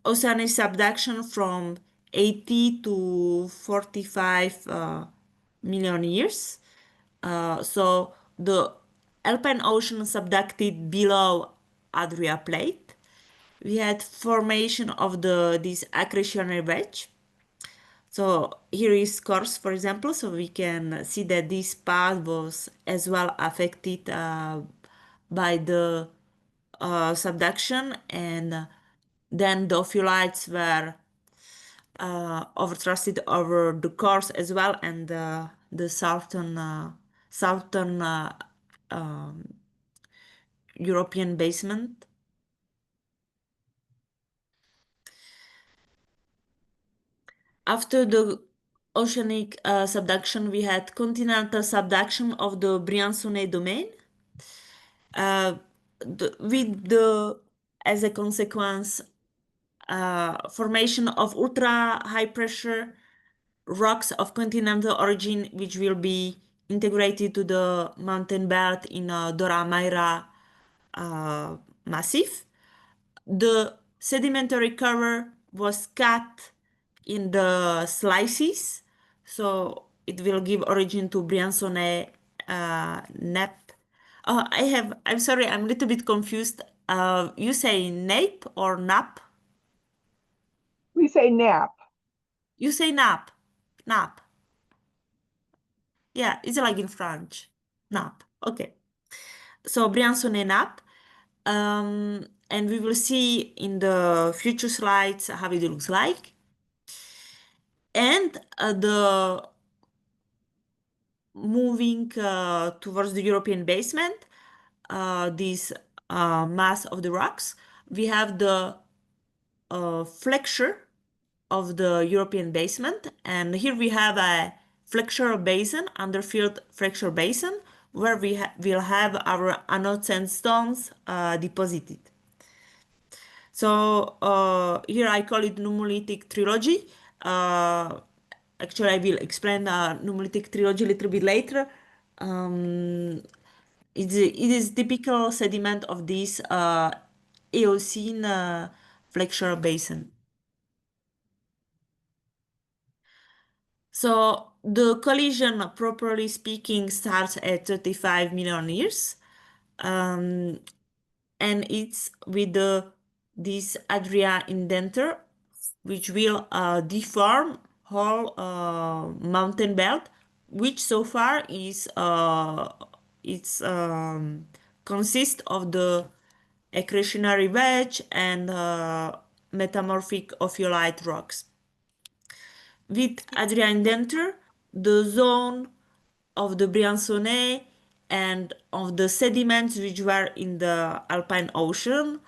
oceanic subduction from 80 to 45 million years. So the Alpine Ocean subducted below Adria plate. We had formation of this accretionary wedge. So here is course, for example, so we can see that this path was as well affected by the subduction, and then the ophiolites were overtrusted over the course as well, and the southern European basement. After the oceanic subduction, we had continental subduction of the Briançonnet domain. As a consequence, formation of ultra high pressure rocks of continental origin, which will be integrated to the mountain belt in Dora Maira massif. The sedimentary cover was cut in the slices, so it will give origin to Briançonnet nappe. I'm sorry, I'm a little bit confused. You say nape or nap? We say nap. You say nap. Nap. Yeah, it's like in French. Nap. Okay. So Briançonnet nappe. And we will see in the future slides how it looks like. And the moving towards the European basement, this mass of the rocks, we have the flexure of the European basement, and here we have a flexural basin, underfield flexure basin, where we will have our anode sandstones deposited. So here I call it nummulitic trilogy. Actually, I will explain nummulitic trilogy a little bit later. It is typical sediment of this Eocene flexural basin. So the collision, properly speaking, starts at 35 million years. And it's with this Adria indenture, which will deform whole mountain belt, which so far is consists of the accretionary wedge and metamorphic ophiolite rocks. With Adria indenture, the zone of the Briançonnet and of the sediments which were in the Alpine Ocean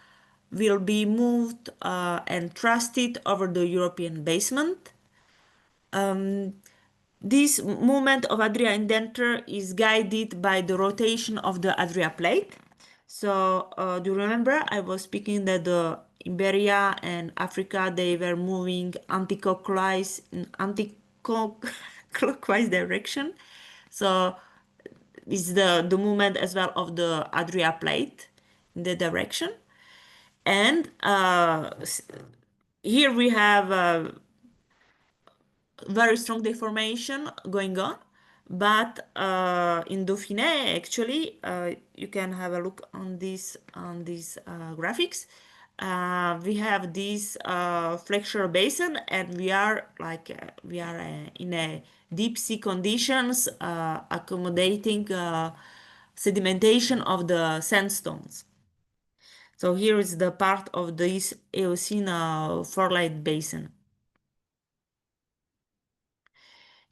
will be moved and thrusted over the European basement. This movement of Adria indenture is guided by the rotation of the Adria plate. So do you remember I was speaking that the Iberia and Africa, they were moving anti-clockwise direction. So is the movement as well of the Adria plate in the direction. And here we have very strong deformation going on, but in Dauphiné, actually, you can have a look on these graphics. We have this flexural basin, and we are in a deep sea conditions, accommodating sedimentation of the sandstones. So here is the part of this Eocene phorlite basin.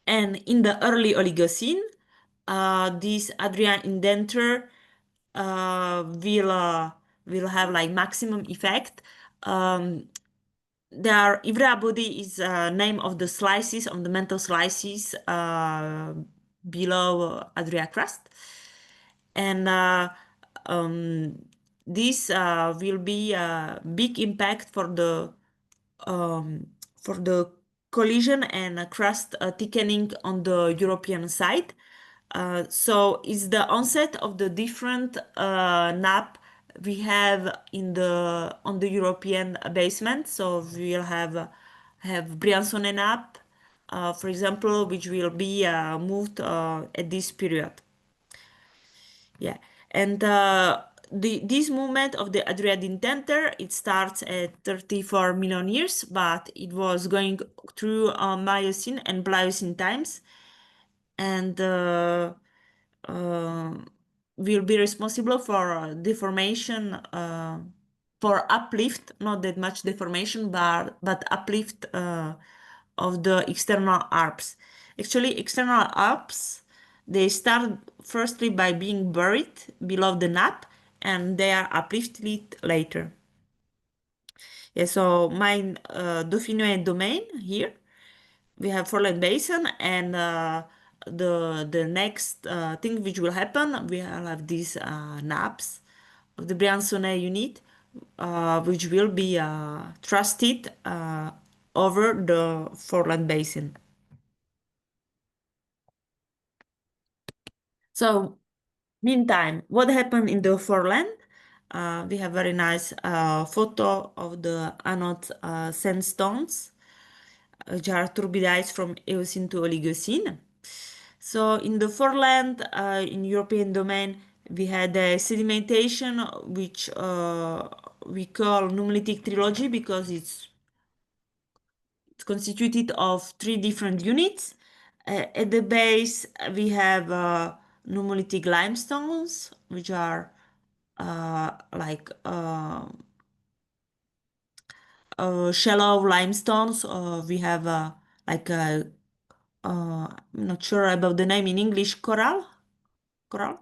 And in the early Oligocene, this Adria indenture will have like maximum effect. Their Ivrea body is name of the slices, of the mantle slices below Adria crust, and this will be a big impact for the collision and crust thickening on the European side. So it's the onset of the different nappe we have on the European basement. So we will have Briançonnet nappe, for example, which will be moved at this period. Yeah, and this movement of the Adriatic Tenter, it starts at 34 million years, but it was going through Miocene and Pliocene times, and will be responsible for deformation, for uplift, not that much deformation, but uplift of the external Alps. Actually, external Alps, they start firstly by being buried below the nappe, and they are uplifted later. Yeah, so my Dauphiné domain here, we have foreland basin, and the next thing which will happen, we will have these nappes of the Briançonnet unit, which will be thrusted over the foreland basin. So, meantime, what happened in the foreland? We have very nice photo of the anode sandstones, which are turbidites from Eocene to Oligocene. So in the foreland, in European domain, we had a sedimentation which we call nummulitic trilogy because it's constituted of 3 different units. At the base, we have nummulitic limestones, which are like shallow limestones. We have like I'm not sure about the name in English, coral? Coral?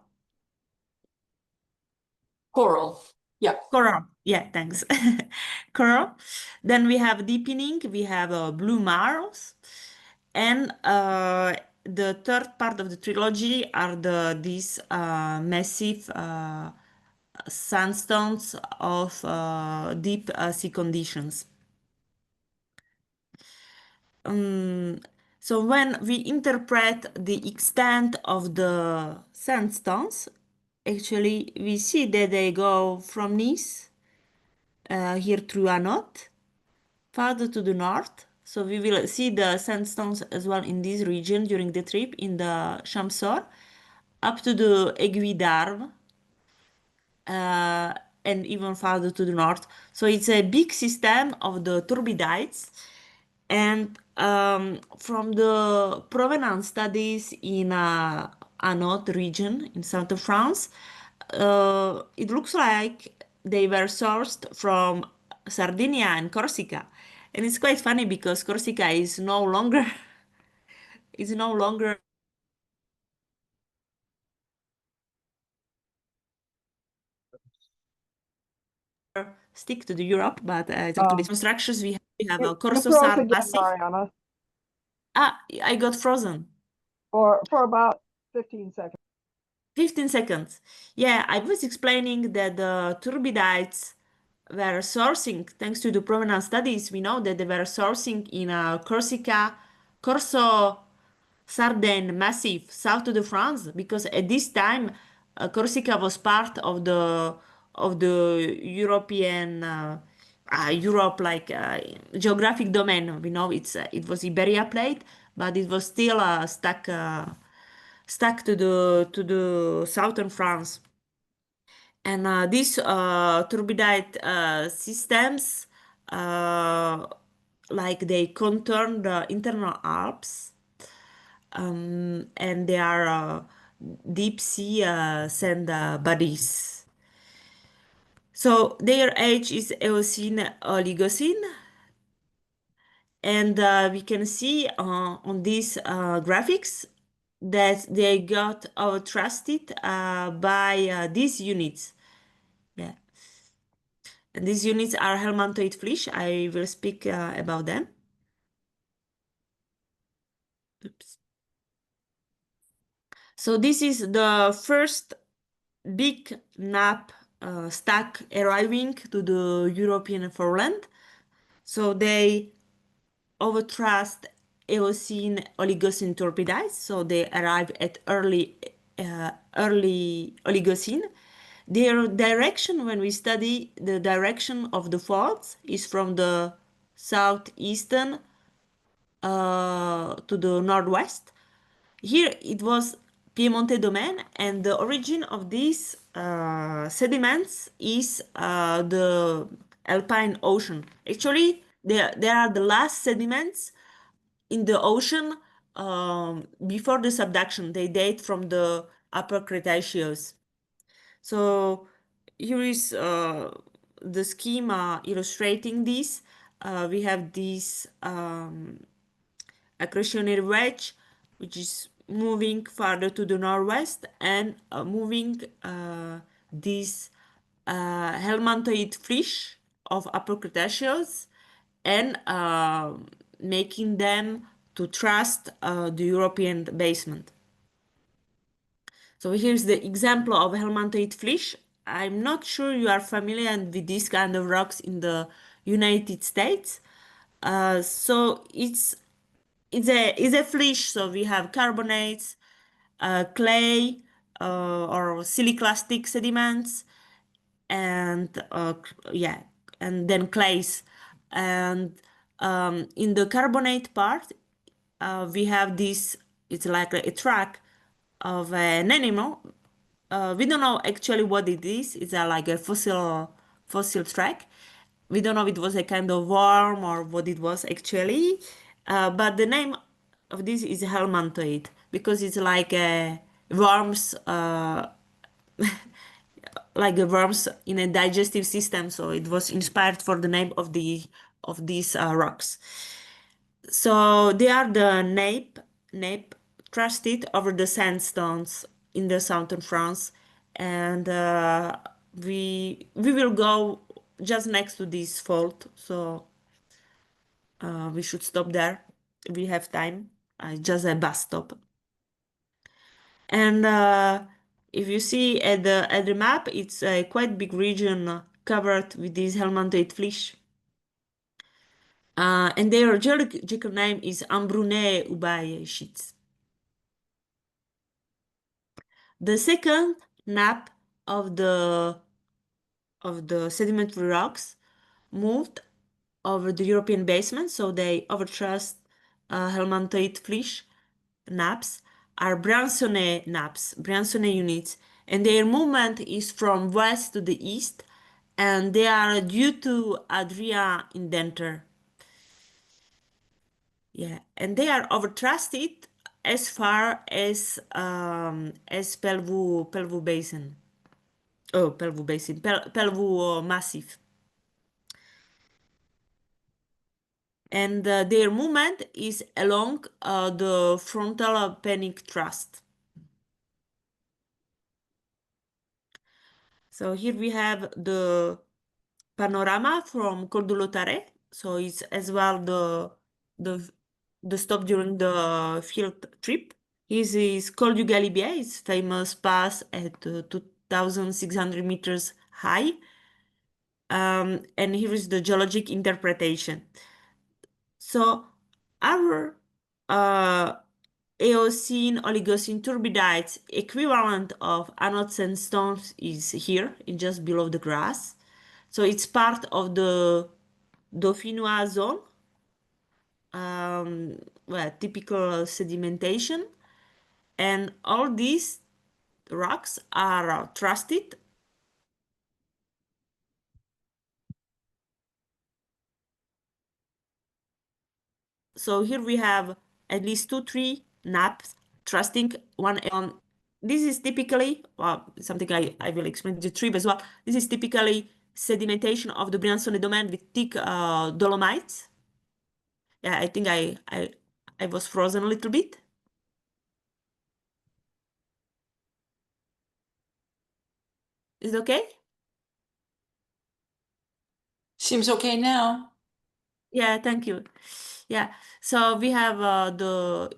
Coral. Yeah. Coral. Yeah, thanks. Coral. Then we have deepening, we have blue marls, and the third part of the trilogy are these massive sandstones of deep sea conditions. So when we interpret the extent of the sandstones, actually we see that they go from Nice here through Anot, farther to the north. So we will see the sandstones as well in this region during the trip in the Chamsor, up to the Aiguille d'Arve, and even farther to the north. So it's a big system of the turbidites. And from the provenance studies in Anot region in south of France, it looks like they were sourced from Sardinia and Corsica. And it's quite funny because Corsica is no longer stick to the Europe, but it's a little bit some structures. We have a You Corso froze Sar again, Massif. Mariana, I got frozen. for about 15 seconds. 15 seconds. Yeah, I was explaining that the turbidites were sourcing, thanks to the provenance studies, we know that they were sourcing in Corsica, Corso Sardine Massif, south of the France, because at this time Corsica was part of the European Europe like geographic domain. We know it was Iberia plate, but it was still stuck to the southern France. And these turbidite systems, like they contour the internal Alps, and they are deep sea sand bodies. So their age is Eocene Oligocene, and we can see on these graphics that they got trusted by these units. Yeah. And these units are helminthoid fish. I will speak about them. Oops. So this is the first big nappe stack arriving to the European foreland. So they overthrust Eocene Oligocene turbidites. So they arrive at early Oligocene. Their direction, when we study the direction of the faults, is from the southeastern to the northwest. Here it was Piemonte domain, and the origin of these sediments is the Alpine Ocean. Actually, they are the last sediments in the ocean before the subduction. They date from the Upper Cretaceous. So here is the schema illustrating this. We have this accretionary wedge, which is moving farther to the northwest and moving this helminthoid fish of Upper Cretaceous and making them to trust the European basement. So here's the example of helminthoid fish. I'm not sure you are familiar with this kind of rocks in the United States. So it's a fish. So we have carbonates, clay, or siliclastic sediments, and yeah, and then clays. And in the carbonate part, we have this. It's like a track of an animal. We don't know actually what it is. It's like a fossil track. We don't know if it was a kind of worm or what it was actually. But the name of this is helminthoid because it's like a worms, like the worms in a digestive system. So it was inspired for the name of these rocks. So they are the nape trusted over the sandstones in the southern France, and we will go just next to this fault. So we should stop there. We have time. Just a bus stop. And if you see at the map, it's a quite big region covered with these helminthoid fish. And their geological name is Ambrunet ubaye sheets. The second nappe of the sedimentary rocks moved over the European basement, so they overthrust helminthoid fish nappes are Briançonnet nappes, Briançonnet units, and their movement is from west to the east, and they are due to Adria indenture. Yeah, and they are overtrusted as far as Pelvoux basin. Oh, Pelvoux basin, Pelvoux massif. And their movement is along the frontal panic thrust. So here we have the panorama from Col de Lotare. So it's as well the stop during the field trip. This is Col du Galibier, it's famous pass at 2,600 meters high. And here is the geologic interpretation. So our Eocene Oligocene turbidites equivalent of anode sandstones is here, just below the grass. So it's part of the Dauphinois zone, well, typical sedimentation. And all these rocks are trusted. So here we have at least 2-3 nappes trusting one on. This is typically, well, something I will explain the trip as well. This is typically sedimentation of the Briançonnet domain with thick dolomites. Yeah, I think I was frozen a little bit. Is it okay? Seems okay now. Yeah, thank you. Yeah, so we have the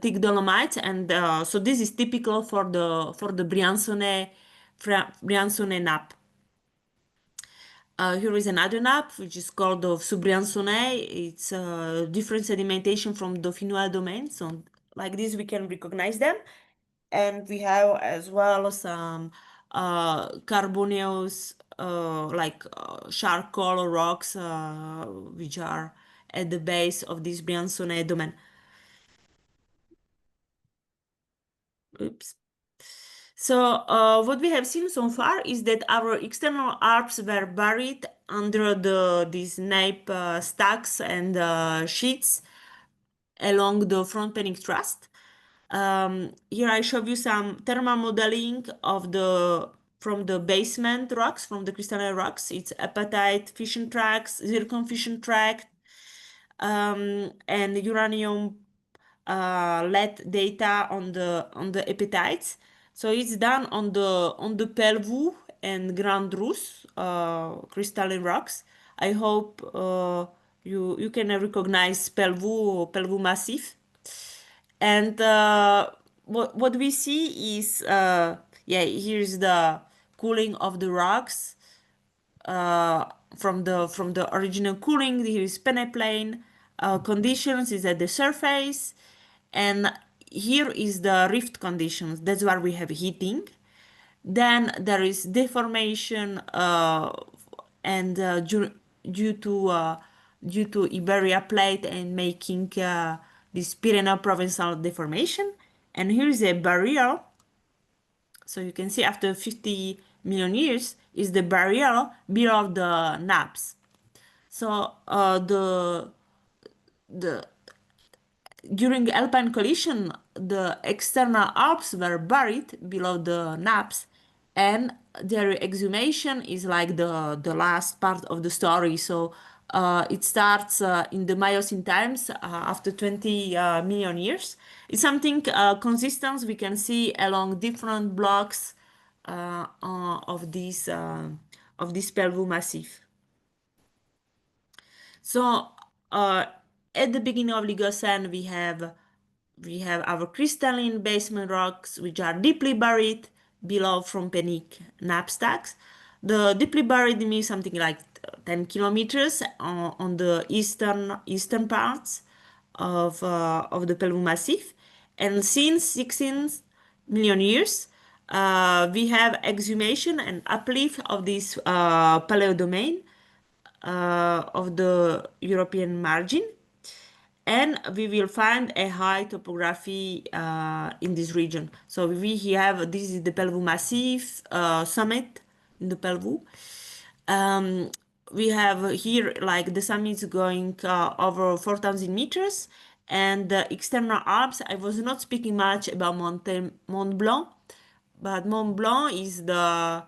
thick dolomites, and so this is typical for the Briançonnet nappe. Here is another nappe, which is called the Sous-Briançonnet. It's different sedimentation from Dauphinois domain. So like this, we can recognize them. And we have as well some carboneous, charcoal rocks, which are at the base of this Briançonnet domain. Oops. So what we have seen so far is that our external Alps were buried under these nape stacks and sheets along the front panic thrust. Here I show you some thermal modeling of from the basement rocks, from the crystalline rocks. It's apatite fission tracts, zircon fission tract, and uranium lead data on the apatites. So it's done on the Pelvoux and Grand Rousse crystalline rocks. I hope you can recognize Pelvoux massif. And what we see is here's the cooling of the rocks from the original cooling. Here is peneplain conditions is at the surface, and here is the rift conditions. That's where we have heating. Then there is deformation and due to Iberia plate and making this Pyrenean-Provençal deformation. And here is a barrier. So you can see after 50 million years is the barrier below the nappes. So during Alpine collision, the external Alps were buried below the nappes, and their exhumation is like the last part of the story. So it starts in the Miocene times after 20 million years. It's something consistent we can see along different blocks of this Pelvoux massif. So at the beginning of Oligocene, we have our crystalline basement rocks, which are deeply buried below from panic knapsacks. The deeply buried means something like 10 kilometers on the eastern parts of the Pelvoux massif. And since 16 million years, we have exhumation and uplift of this paleodomain of the European margin, and we will find a high topography in this region. So we have, this is the Pelvoux massif summit in the Pelvoux. We have here like the summits going over 4,000 meters, and the external Alps. I was not speaking much about Mont Blanc, but Mont Blanc is the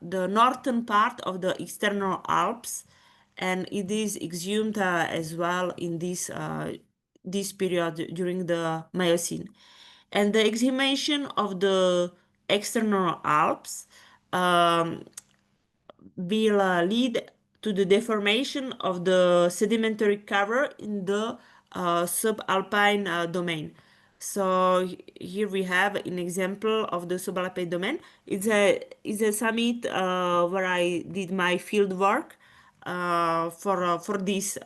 northern part of the external Alps, and it is exhumed as well in this period during the Miocene. And the exhumation of the external Alps will lead to the deformation of the sedimentary cover in the subalpine domain. So here we have an example of the subalpine domain. It's a summit where I did my field work for this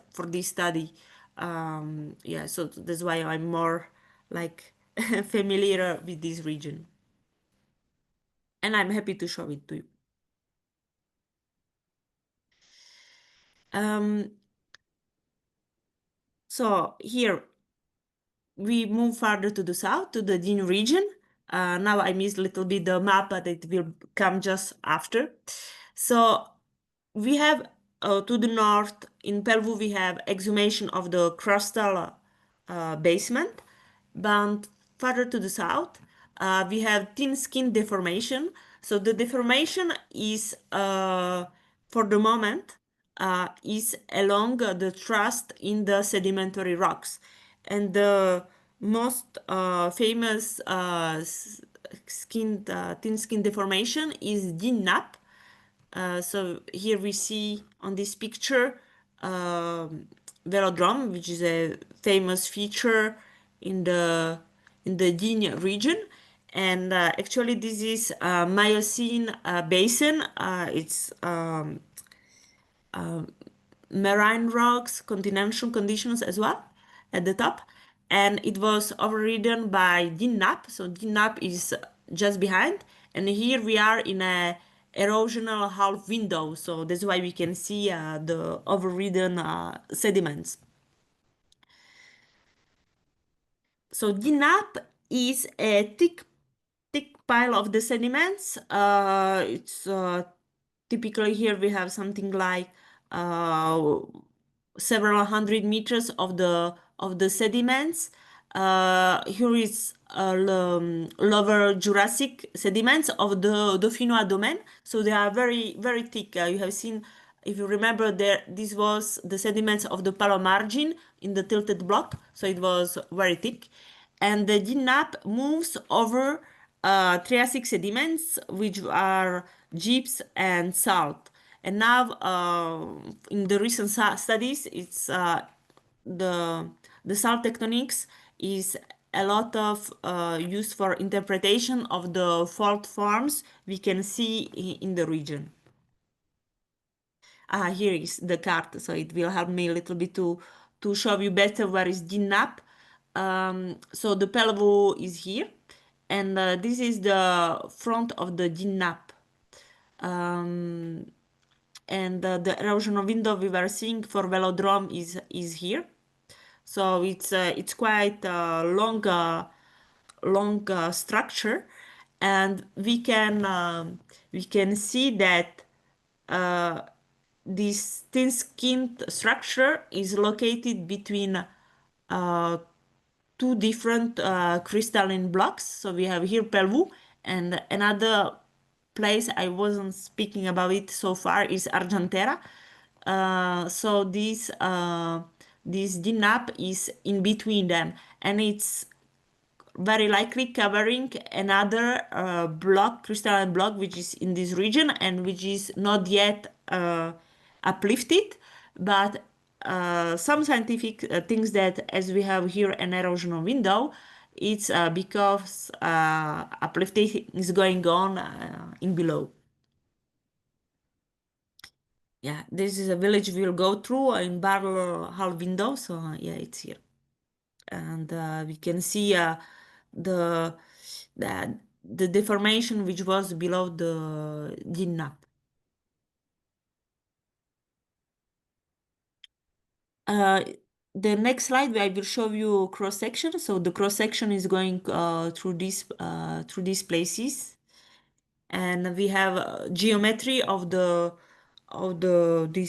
study. Yeah, so that's why I'm more like familiar with this region, and I'm happy to show it to you. So here we move further to the south, to the Dune region. Now I missed a little bit the map, but it will come just after. So we have to the north, in Pelvoux, we have exhumation of the crustal basement. But further to the south, we have thin skin deformation. So the deformation is, for the moment, is along the thrust in the sedimentary rocks. And the most famous thin skin deformation is Din Nap. So here we see on this picture velodrome, which is a famous feature in the Digne region. And actually this is a Miocene basin. It's marine rocks, continental conditions as well at the top. And it was overridden by Din Nap. So Din Nap is just behind. And here we are in a erosional half window. So that's why we can see the overridden sediments. So Din Nap is a thick profile of the sediments. It's typically here we have something like several hundred meters of the sediments. Here is lower Jurassic sediments of the Dauphinois domain. So they are very, very thick. You have seen, if you remember, this was the sediments of the Palomargin in the tilted block. So it was very thick. And the DNAP moves over Triassic sediments, which are gyps and salt. And now, in the recent studies, it's the salt tectonics is a lot of used for interpretation of the fault forms we can see in the region. Here is the card, so it will help me a little bit to show you better where is DNAP. So the Pelvoux is here, and this is the front of the DNAP. And the erosion window we were seeing for velodrome is here. So it's quite a long structure, and we can see that this thin-skinned structure is located between two different crystalline blocks. So we have here Pelvoux, and another place I wasn't speaking about it so far is Argentera. So this DNAP is in between them, and it's very likely covering another crystalline block, which is in this region and which is not yet uplifted. But some scientific thinks that as we have here an erosional window, it's because uplifting is going on in below. Yeah, this is a village we'll go through in Barrel Hall window. So yeah, it's here. And we can see the deformation which was below the DNAP. The next slide, I will show you cross section. So the cross section is going through these places, and we have geometry of this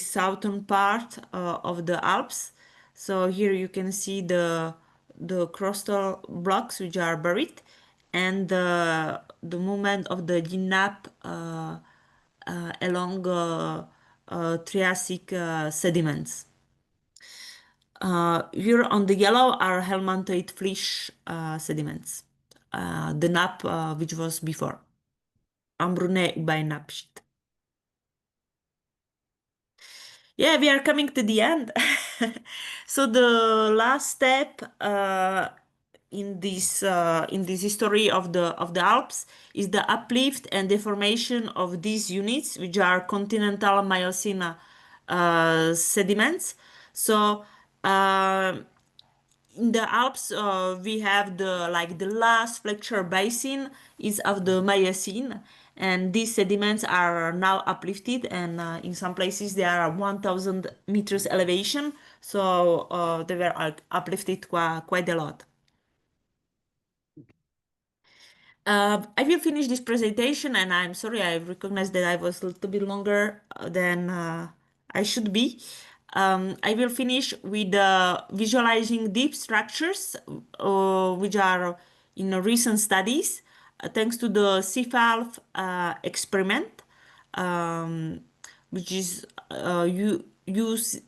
southern part of the Alps. So here you can see the crustal blocks which are buried, and the movement of the DNAP along Triassic sediments. Here on the yellow are helminthoid flysch sediments, the NAP which was before, Ambrune by Napsht. Yeah, we are coming to the end. So the last step in this history of the Alps is the uplift and deformation of these units, which are continental Miocene sediments. So in the Alps, we have the last flexure basin is of the Miocene, and these sediments are now uplifted, and in some places they are 1,000 meters elevation, so they were uplifted quite a lot. I will finish this presentation, and I'm sorry, I recognize that I was a little bit longer than I should be. I will finish with visualizing deep structures, which are in recent studies, thanks to the CFALF experiment, which is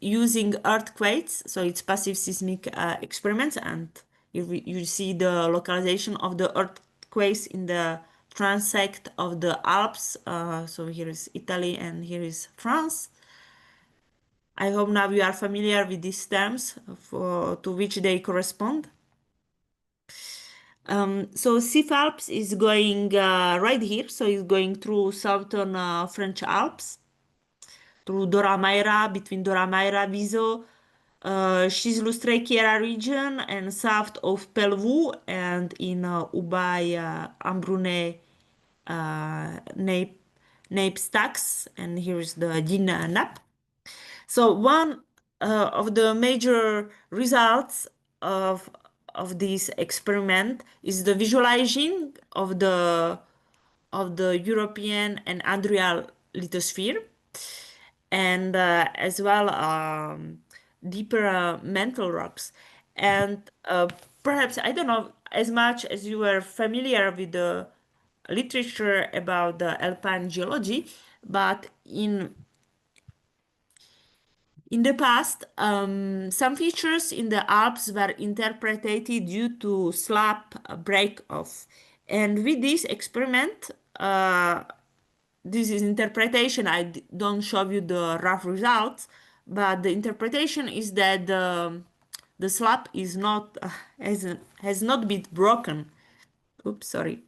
using earthquakes. So it's passive seismic experiments, and you see the localization of the earthquakes in the transect of the Alps. So here is Italy and here is France. I hope now you are familiar with these terms to which they correspond. So CFALPS is going right here, so it's going through southern French Alps, through Dora-Meira, between Dora-Meira, Viso, Chislus-Trechiera region, and south of Pelvoux, and in Ubay, Ambrune, Nape stacks, and here's the DNAP. So one of the major results of this experiment is the visualizing of the of the European and Adria lithosphere, and as well deeper mantle rocks. And perhaps, I don't know, as much as you are familiar with the literature about the Alpine geology, but in the past, some features in the Alps were interpreted due to slab break-off. And with this experiment, this is interpretation. I don't show you the rough results, but the interpretation is that the slab is not has not been broken. Oops, sorry.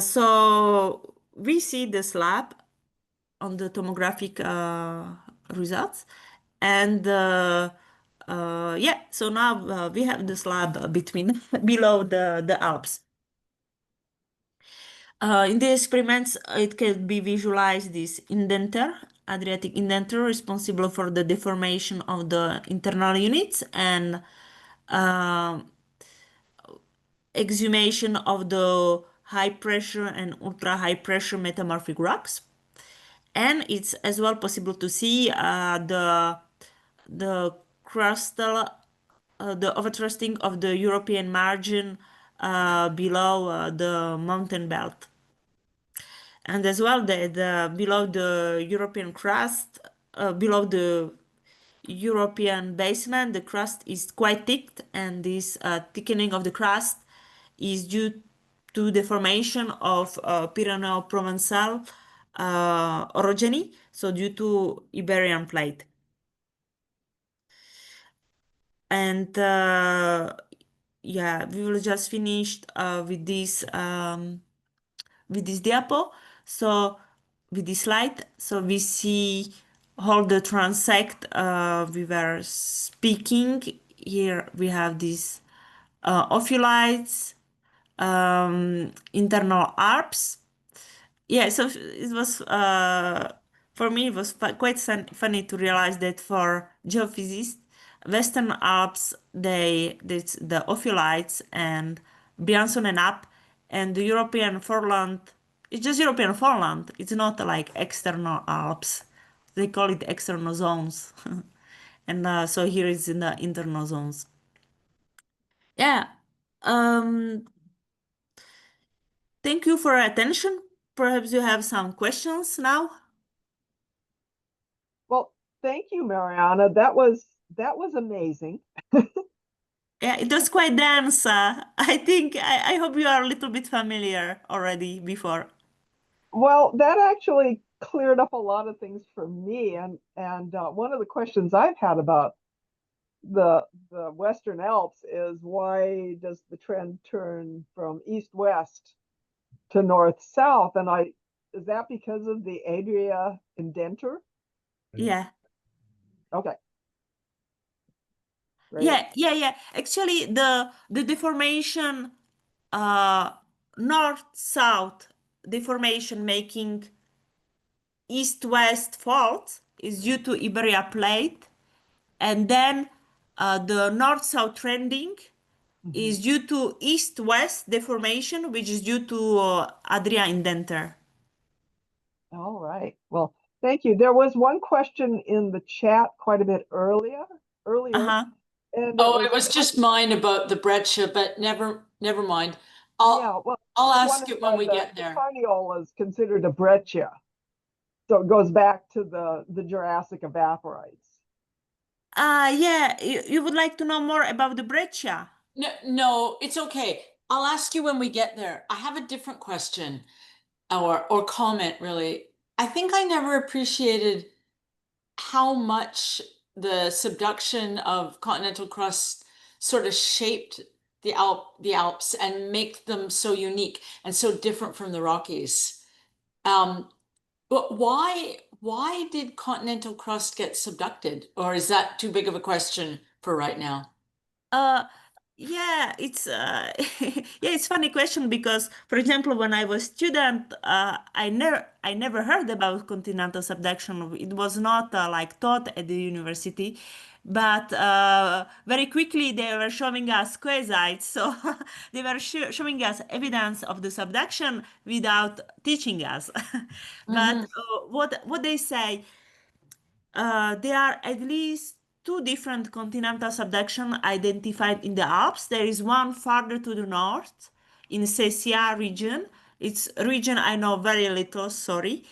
So we see the slab on the tomographic results, and yeah, so now we have the slab between below the Alps. In the experiments, it can be visualized this indenter, Adriatic indenter, responsible for the deformation of the internal units and exhumation of the high pressure and ultra high pressure metamorphic rocks. And it's as well possible to see the crustal, the overthrusting of the European margin below the mountain belt. And as well, the below the European crust, below the European basement, the crust is quite thick, and this thickening of the crust is due to the formation of Pyrenean-Provençal orogeny, so due to Iberian plate. And yeah, we will just finish with this diapo. So with this slide, so we see all the transect we were speaking. Here we have these ophiolites, internal Alps. Yeah, so it was for me it was quite funny to realize that for geophysicists, Western Alps it's the ophiolites and Briançon and up, and the European foreland, it's just European foreland. It's not like external Alps. They call it external zones, and so here it's in the internal zones. Yeah. Thank you for your attention. Perhaps you have some questions now. Well, thank you, Mariana. That was amazing. Yeah, it was quite dense. I hope you are a little bit familiar already before. Well, that actually cleared up a lot of things for me, and one of the questions I've had about the Western Alps is, why does the trend turn from east-west to north-south? And is that because of the Adria indenter? Yeah. Okay. Great. Yeah. Actually, the deformation, north-south deformation making east-west faults is due to Iberia plate, and then the north-south trending is due to east-west deformation, which is due to Adria indenter. All right. Well, thank you. There was one question in the chat quite a bit earlier. And oh, it was just mine about the breccia, but never mind. I'll ask it when we get there. The Carniola is considered a breccia, so it goes back to the Jurassic evaporites. Yeah, you would like to know more about the breccia? No, it's okay. I'll ask you when we get there. I have a different question or comment, really. I think I never appreciated how much the subduction of continental crust sort of shaped the Alps and make them so unique and so different from the Rockies. But why did continental crust get subducted? Or is that too big of a question for right now? Yeah, it's yeah, it's funny question because, for example, when I was student, I never heard about continental subduction. It was not like taught at the university, but very quickly they were showing us quasites, so they were showing us evidence of the subduction without teaching us. But what they say, there are at least two different continental subduction identified in the Alps. There is one farther to the north in Sesia region. It's a region I know very little, sorry.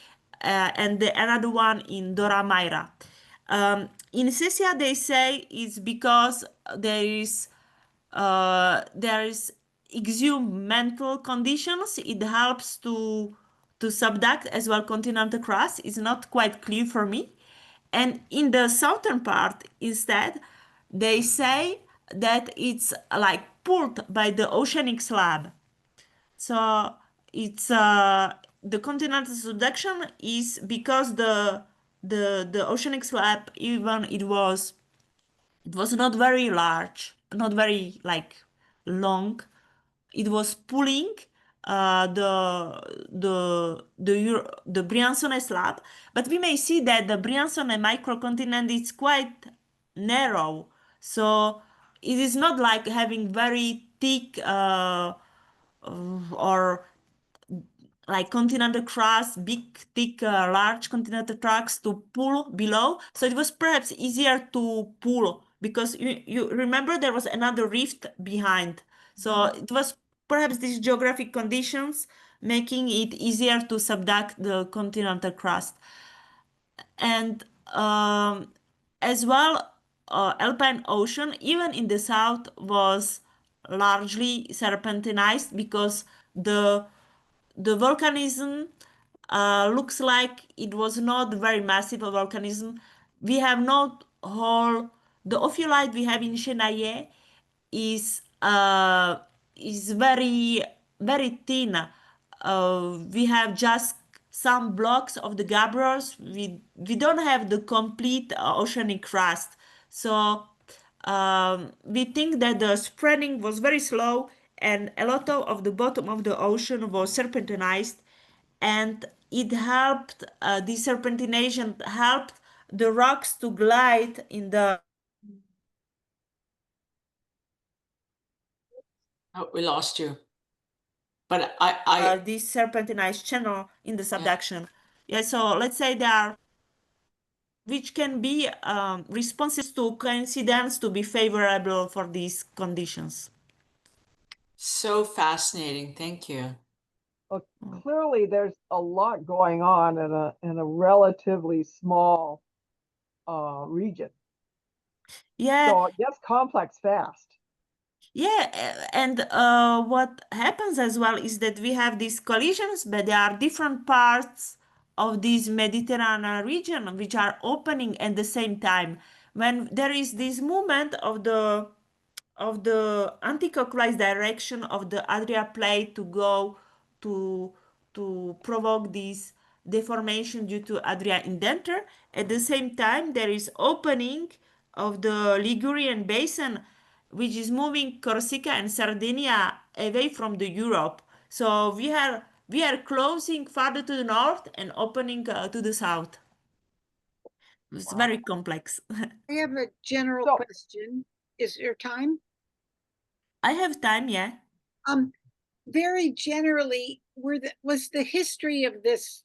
And another one in Dora Maira. In Sesia, they say it's because there is exhumed conditions. It helps to subduct as well continental crust. It's not quite clear for me. And in the southern part, instead, they say that it's like pulled by the oceanic slab. So it's the continental subduction is because the oceanic slab, even it was not very large, not very like long. It was pulling the Briançonnet slab, but we may see that the Briançonnet microcontinent is quite narrow, so it is not like having very thick or like continental crust, big, thick, large continental tracts to pull below. So it was perhaps easier to pull because you remember there was another rift behind. So it was perhaps these geographic conditions making it easier to subduct the continental crust. And as well, Alpine Ocean, even in the south, was largely serpentinized because the volcanism looks like it was not very massive volcanism. We have not whole, the ophiolite we have in Chenaillet is very very thin. We have just some blocks of the gabbros. We don't have the complete oceanic crust. So we think that the spreading was very slow and a lot of the bottom of the ocean was serpentinized, and it helped, the serpentination helped the rocks to glide in the Oh, we lost you. But I this serpentinized channel in the subduction. Yeah, so let's say there are, which can be responses to coincidence to be favorable for these conditions. so fascinating. Thank you. Well, clearly, there's a lot going on in a relatively small region. Yeah, So it gets complex fast. yeah, and what happens as well is that we have these collisions, but there are different parts of this Mediterranean region which are opening at the same time. When there is this movement of the anticlockwise direction of the Adria plate to go to provoke this deformation due to Adria indenture. At the same time, there is opening of the Ligurian basin, which is moving Corsica and Sardinia away from the Europe. So we are closing farther to the north and opening to the south. It's very complex. I have a general So- question. Is there time? I have time, yeah. Very generally, was the history of this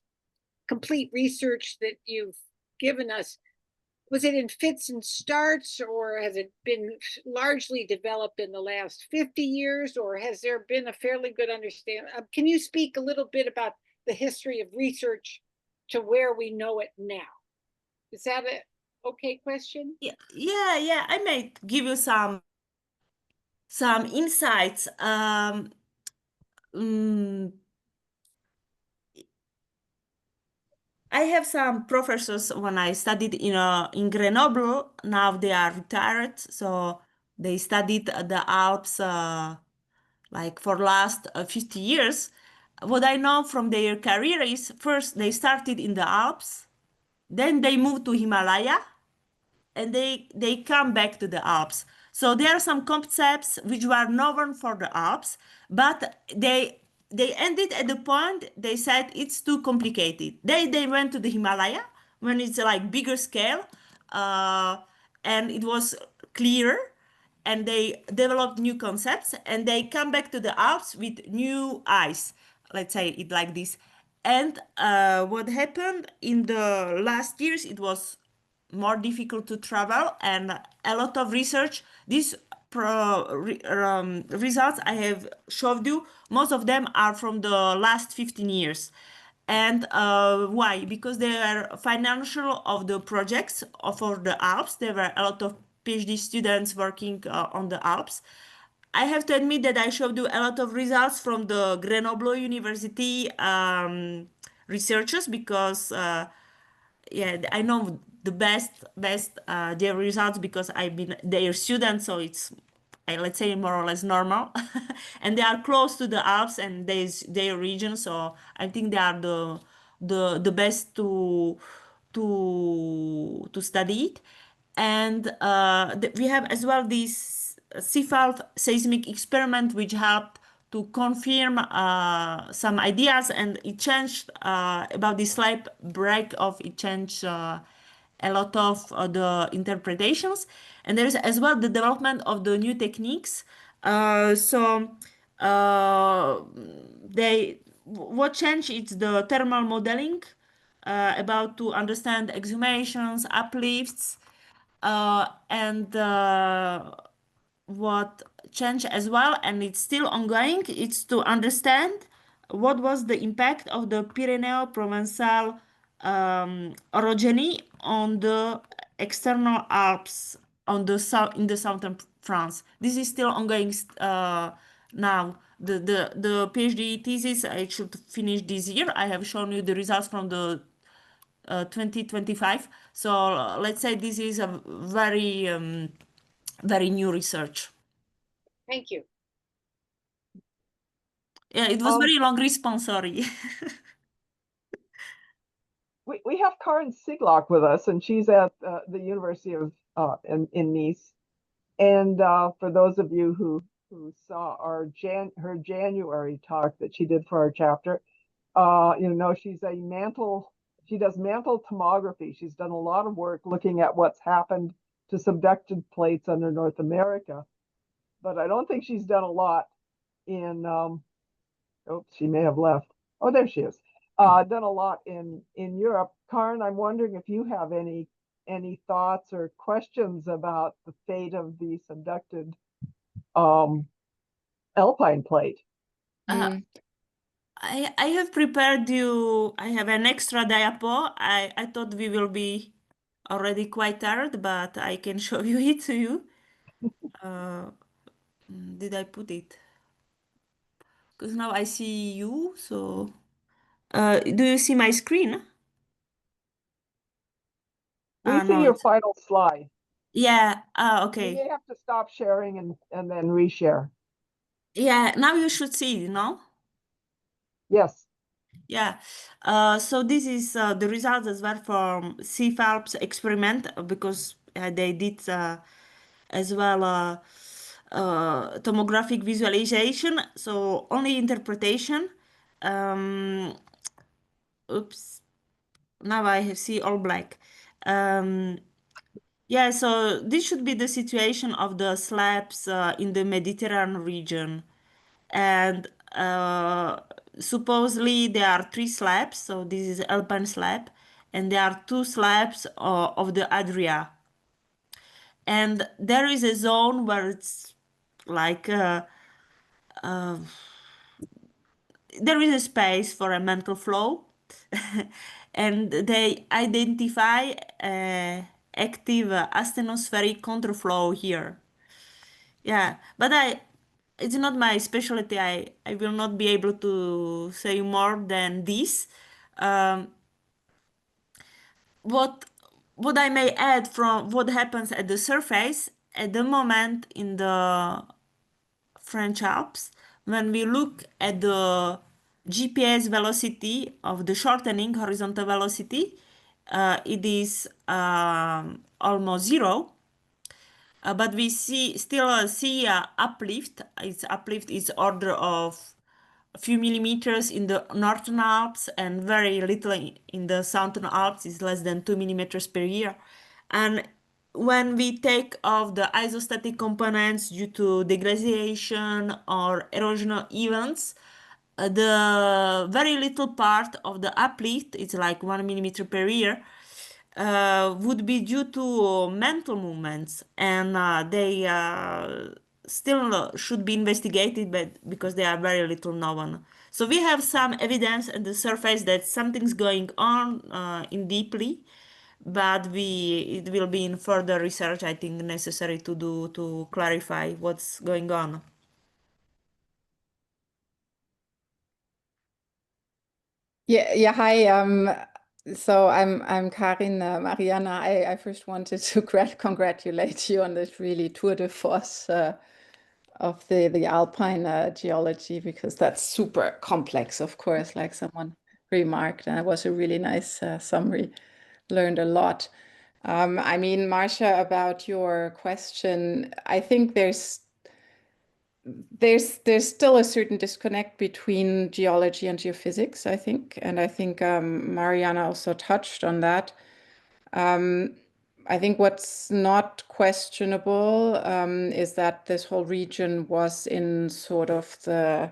complete research that you've given us, was it in fits and starts, or has it been largely developed in the last 50 years, or has there been a fairly good understanding? Can you speak a little bit about the history of research to where we know it now? Is that a okay question? Yeah. I may give you some insights. Mm, I have some professors when I studied in Grenoble. Now they are retired, so they studied the Alps like for last 50 years. What I know from their career is first they started in the Alps, then they moved to Himalaya, and they come back to the Alps. So there are some concepts which were known for the Alps, but they ended at the point they said it's too complicated. They went to the Himalaya when it's like bigger scale, and it was clearer, and they developed new concepts, and they come back to the Alps with new eyes. Let's say it like this. And what happened in the last years, it was more difficult to travel and a lot of research. These results I have showed you, most of them are from the last 15 years. And why? Because they are financial of the projects for the Alps. There were a lot of PhD students working on the Alps. I have to admit that I showed you a lot of results from the Grenoble University researchers because yeah, I know the best their results because I've been their student, so it's let's say more or less normal, and they are close to the Alps and their region, so I think they are the best to study it. And we have as well this CFALF seismic experiment which helped to confirm some ideas, and it changed about the slab break of it changed a lot of the interpretations. And there is as well the development of the new techniques. What changed is the thermal modeling about to understand exhumations, uplifts, and what changed as well, and it's still ongoing, it's to understand what was the impact of the Pyrenean-Provençal orogeny on the external Alps on the south in the southern France. This is still ongoing now. The PhD thesis I should finish this year. I have shown you the results from the 2025. So let's say this is a very new research. Thank you. Yeah, it was very long response, sorry. We have Karen Siglock with us, and she's at the University of in Nice. And for those of you who saw her January talk that she did for our chapter, she does mantle tomography. She's done a lot of work looking at what's happened to subducted plates under North America, but I don't think she's done a lot in she may have left. Oh, there she is. Done a lot in Europe. Karen, I'm wondering if you have any thoughts or questions about the fate of the subducted Alpine plate. I have prepared you. I have an extra diapo. I thought we will be already quite tired, but I can show you it to you. Did I put it? Because now I see you. So, do you see my screen? We see No, your final slide. yeah. You Okay. may have to stop sharing and then reshare. Yeah. Now you should see. No. Yes. Yeah, so this is the results as well from CFALP's experiment because they did as well tomographic visualization, so only interpretation. Oops, now I have see all black. Yeah, so this should be the situation of the slabs in the Mediterranean region. And supposedly there are 3 slabs, so this is Alpine slab, and there are 2 slabs of the Adria. And there is a zone where it's like there is a space for a mantle flow, and they identify active asthenospheric counterflow here. Yeah, but it's not my specialty. I will not be able to say more than this. What I may add from what happens at the surface at the moment in the French Alps, when we look at the GPS velocity of the shortening horizontal velocity, it is almost 0. but we still see uplift. Its uplift is order of a few millimeters in the Northern Alps and very little in the Southern Alps, is less than 2 millimeters per year. And when we take off the isostatic components due to deglaciation or erosional events, the very little part of the uplift, it's like 1 millimeter per year, would be due to mantle movements, and they still should be investigated, but because they are very little known. So we have some evidence at the surface that something's going on in deeply, but it will be in further research, I think, necessary to clarify what's going on. Yeah. Hi. So I'm Karin. Mariana, I first wanted to congratulate you on this really tour de force of the Alpine geology, because that's super complex, of course, like someone remarked, and it was a really nice summary. Learned a lot. I mean, Marcia, about your question, I think there's still a certain disconnect between geology and geophysics, I think, and I think Mariana also touched on that. I think what's not questionable is that this whole region was in sort of the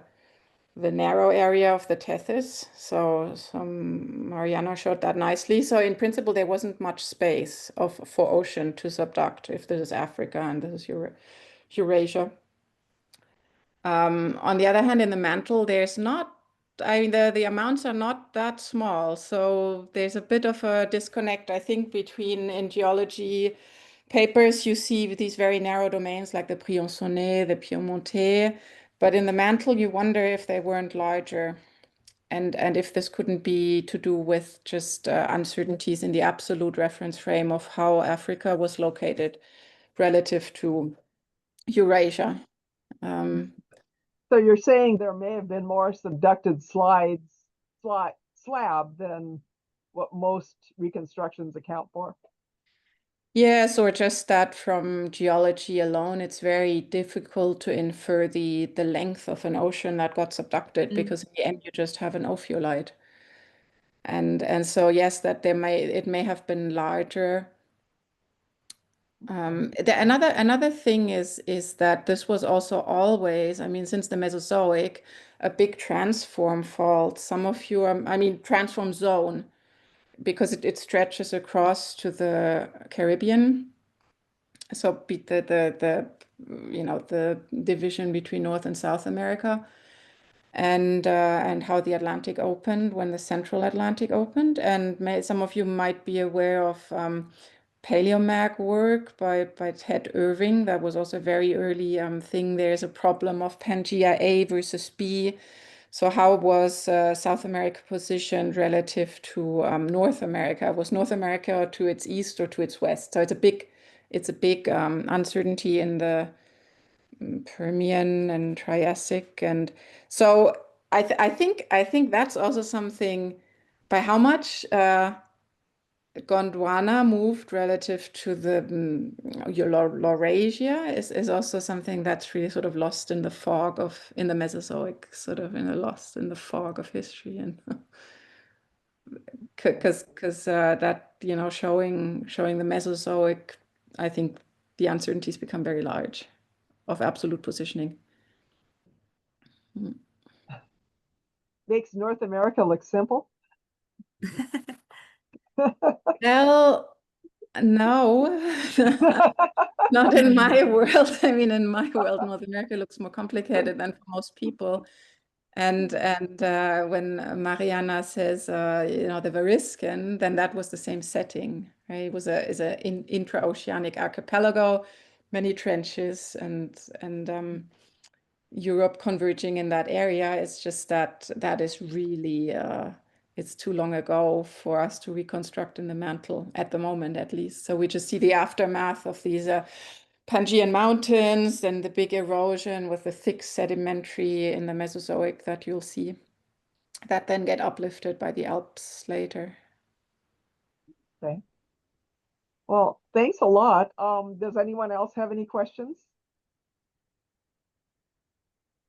narrow area of the Tethys. So Mariana showed that nicely. So in principle, there wasn't much space for ocean to subduct if this is Africa and this is Eurasia. On the other hand, in the mantle, there's not, I mean, the amounts are not that small. So there's a bit of a disconnect, I think, between in geology papers, you see these very narrow domains like the Briançonnais, the Piemontais, but in the mantle, you wonder if they weren't larger, and if this couldn't be to do with just uncertainties in the absolute reference frame of how Africa was located relative to Eurasia. So you're saying there may have been more subducted slab than what most reconstructions account for? Yes, or just that from geology alone, it's very difficult to infer the length of an ocean that got subducted, because in the end you just have an ophiolite. And so yes, that it may have been larger. Another thing is that this was also always, I mean, since the Mesozoic, a big transform fault. Some of you I mean, transform zone, because it stretches across to the Caribbean. So the division between North and South America, and how the Atlantic opened when the Central Atlantic opened. And some of you might be aware of paleomag work by Ted Irving. That was also a very early thing. There's a problem of Pangea A versus B. So how was South America positioned relative to North America? Was North America to its east or to its west? So it's a big uncertainty in the Permian and Triassic. And so I think that's also something, by how much Gondwana moved relative to the Eurasia is also something that's really sort of lost in the fog in the Mesozoic, sort of lost in the fog of history. And because that, showing the Mesozoic, I think the uncertainties become very large of absolute positioning. Makes North America look simple. Well, no, not in my world. I mean, in my world, North America looks more complicated than for most people. And when Mariana says, the Variscan, then that was the same setting, right? It was an intraoceanic archipelago, many trenches, and Europe converging in that area. It's just that is really, it's too long ago for us to reconstruct in the mantle at the moment, at least. So we just see the aftermath of these Pangean mountains and the big erosion with the thick sedimentary in the Mesozoic that you'll see, that then get uplifted by the Alps later. Okay. Well, thanks a lot. Does anyone else have any questions?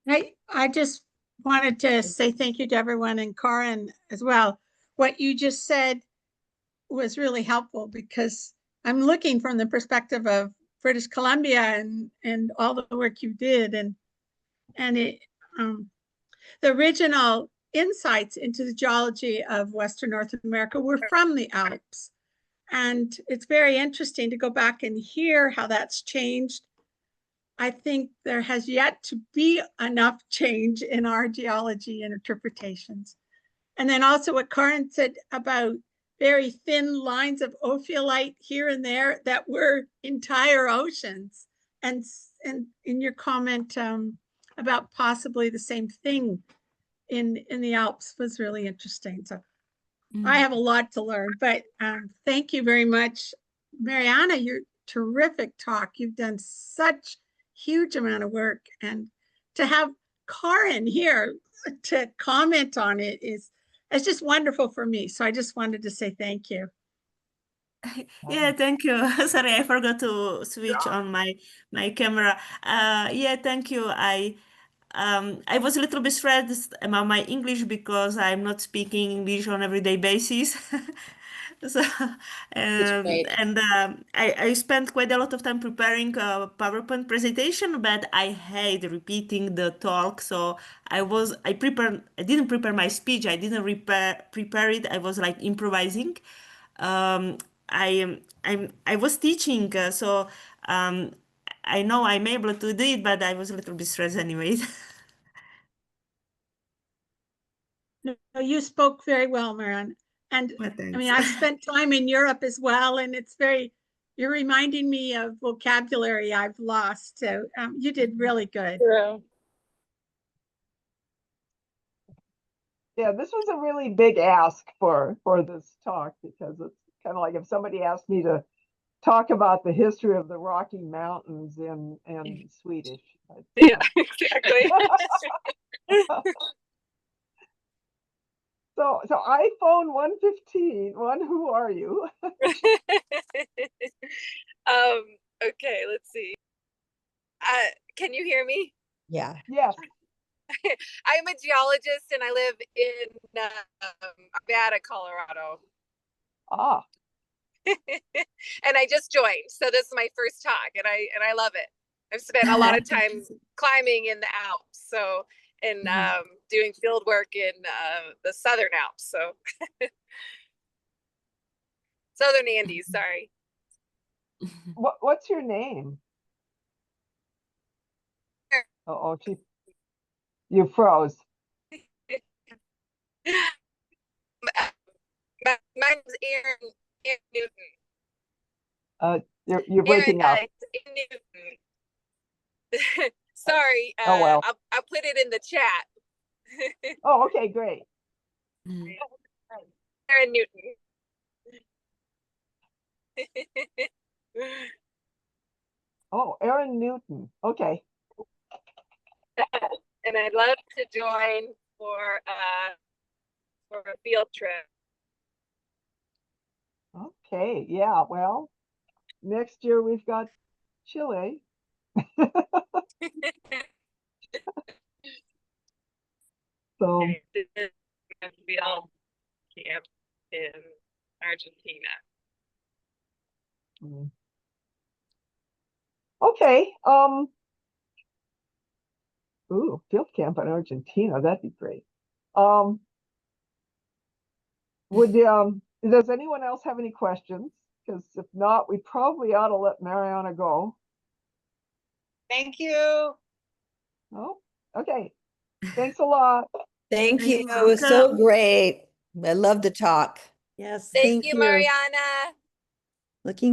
I just wanted to say thank you to everyone and Corin as well. What you just said was really helpful because I'm looking from the perspective of British Columbia and all the work you did and it the original insights into the geology of Western North America were from the Alps. And it's very interesting to go back and hear how that's changed. I think there has yet to be enough change in our geology and interpretations. And then also what Corin said about very thin lines of ophiolite here and there that were entire oceans. And in your comment about possibly the same thing in the Alps was really interesting. So I have a lot to learn, but thank you very much. Mariana, your terrific talk. You've done such huge amount of work, and to have Corin here to comment on it it's just wonderful for me. So I just wanted to say thank you. Yeah, thank you. Sorry, I forgot to switch on my camera. Yeah, thank you. I was a little bit stressed about my English because I'm not speaking English on everyday basis. So, great. I spent quite a lot of time preparing a PowerPoint presentation, but I hate repeating the talk. So I didn't prepare my speech. I didn't prepare it. I was like improvising. I was teaching, so I know I'm able to do it, but I was a little bit stressed anyway. No, you spoke very well, Mariana. And Well, I mean, thanks. I've spent time in Europe as well, and you're reminding me of vocabulary I've lost. So you did really good. Yeah, this was a really big ask for this talk because it's kind of like if somebody asked me to talk about the history of the Rocky Mountains in Swedish. Yeah, exactly. So iPhone 115, who are you? Okay, let's see. Can you hear me? Yeah. Yes. I'm a geologist and I live in Nevada, Colorado. Ah. And I just joined, so this is my first talk, and I love it. I've spent a lot of time climbing in the Alps, so and doing field work in the Southern Alps, so Southern Andes. Sorry. What's your name? Oh, you froze. My name's Aaron Newton. You're breaking up. Newton. Sorry. Oh, well. I'll put it in the chat. Oh, okay, great. Aaron Newton. Oh, Aaron Newton. Okay. And I'd love to join for a field trip. Okay, yeah, well, next year we've got Chile. So field camp in Argentina. Okay. Ooh, field camp in Argentina, that'd be great. Does anyone else have any questions? Because if not, we probably ought to let Mariana go. Thank you. Oh, okay. Thanks a lot. Thank you. You're It was so welcome. great. I love the talk. Yes, Thank you, Mariana. Looking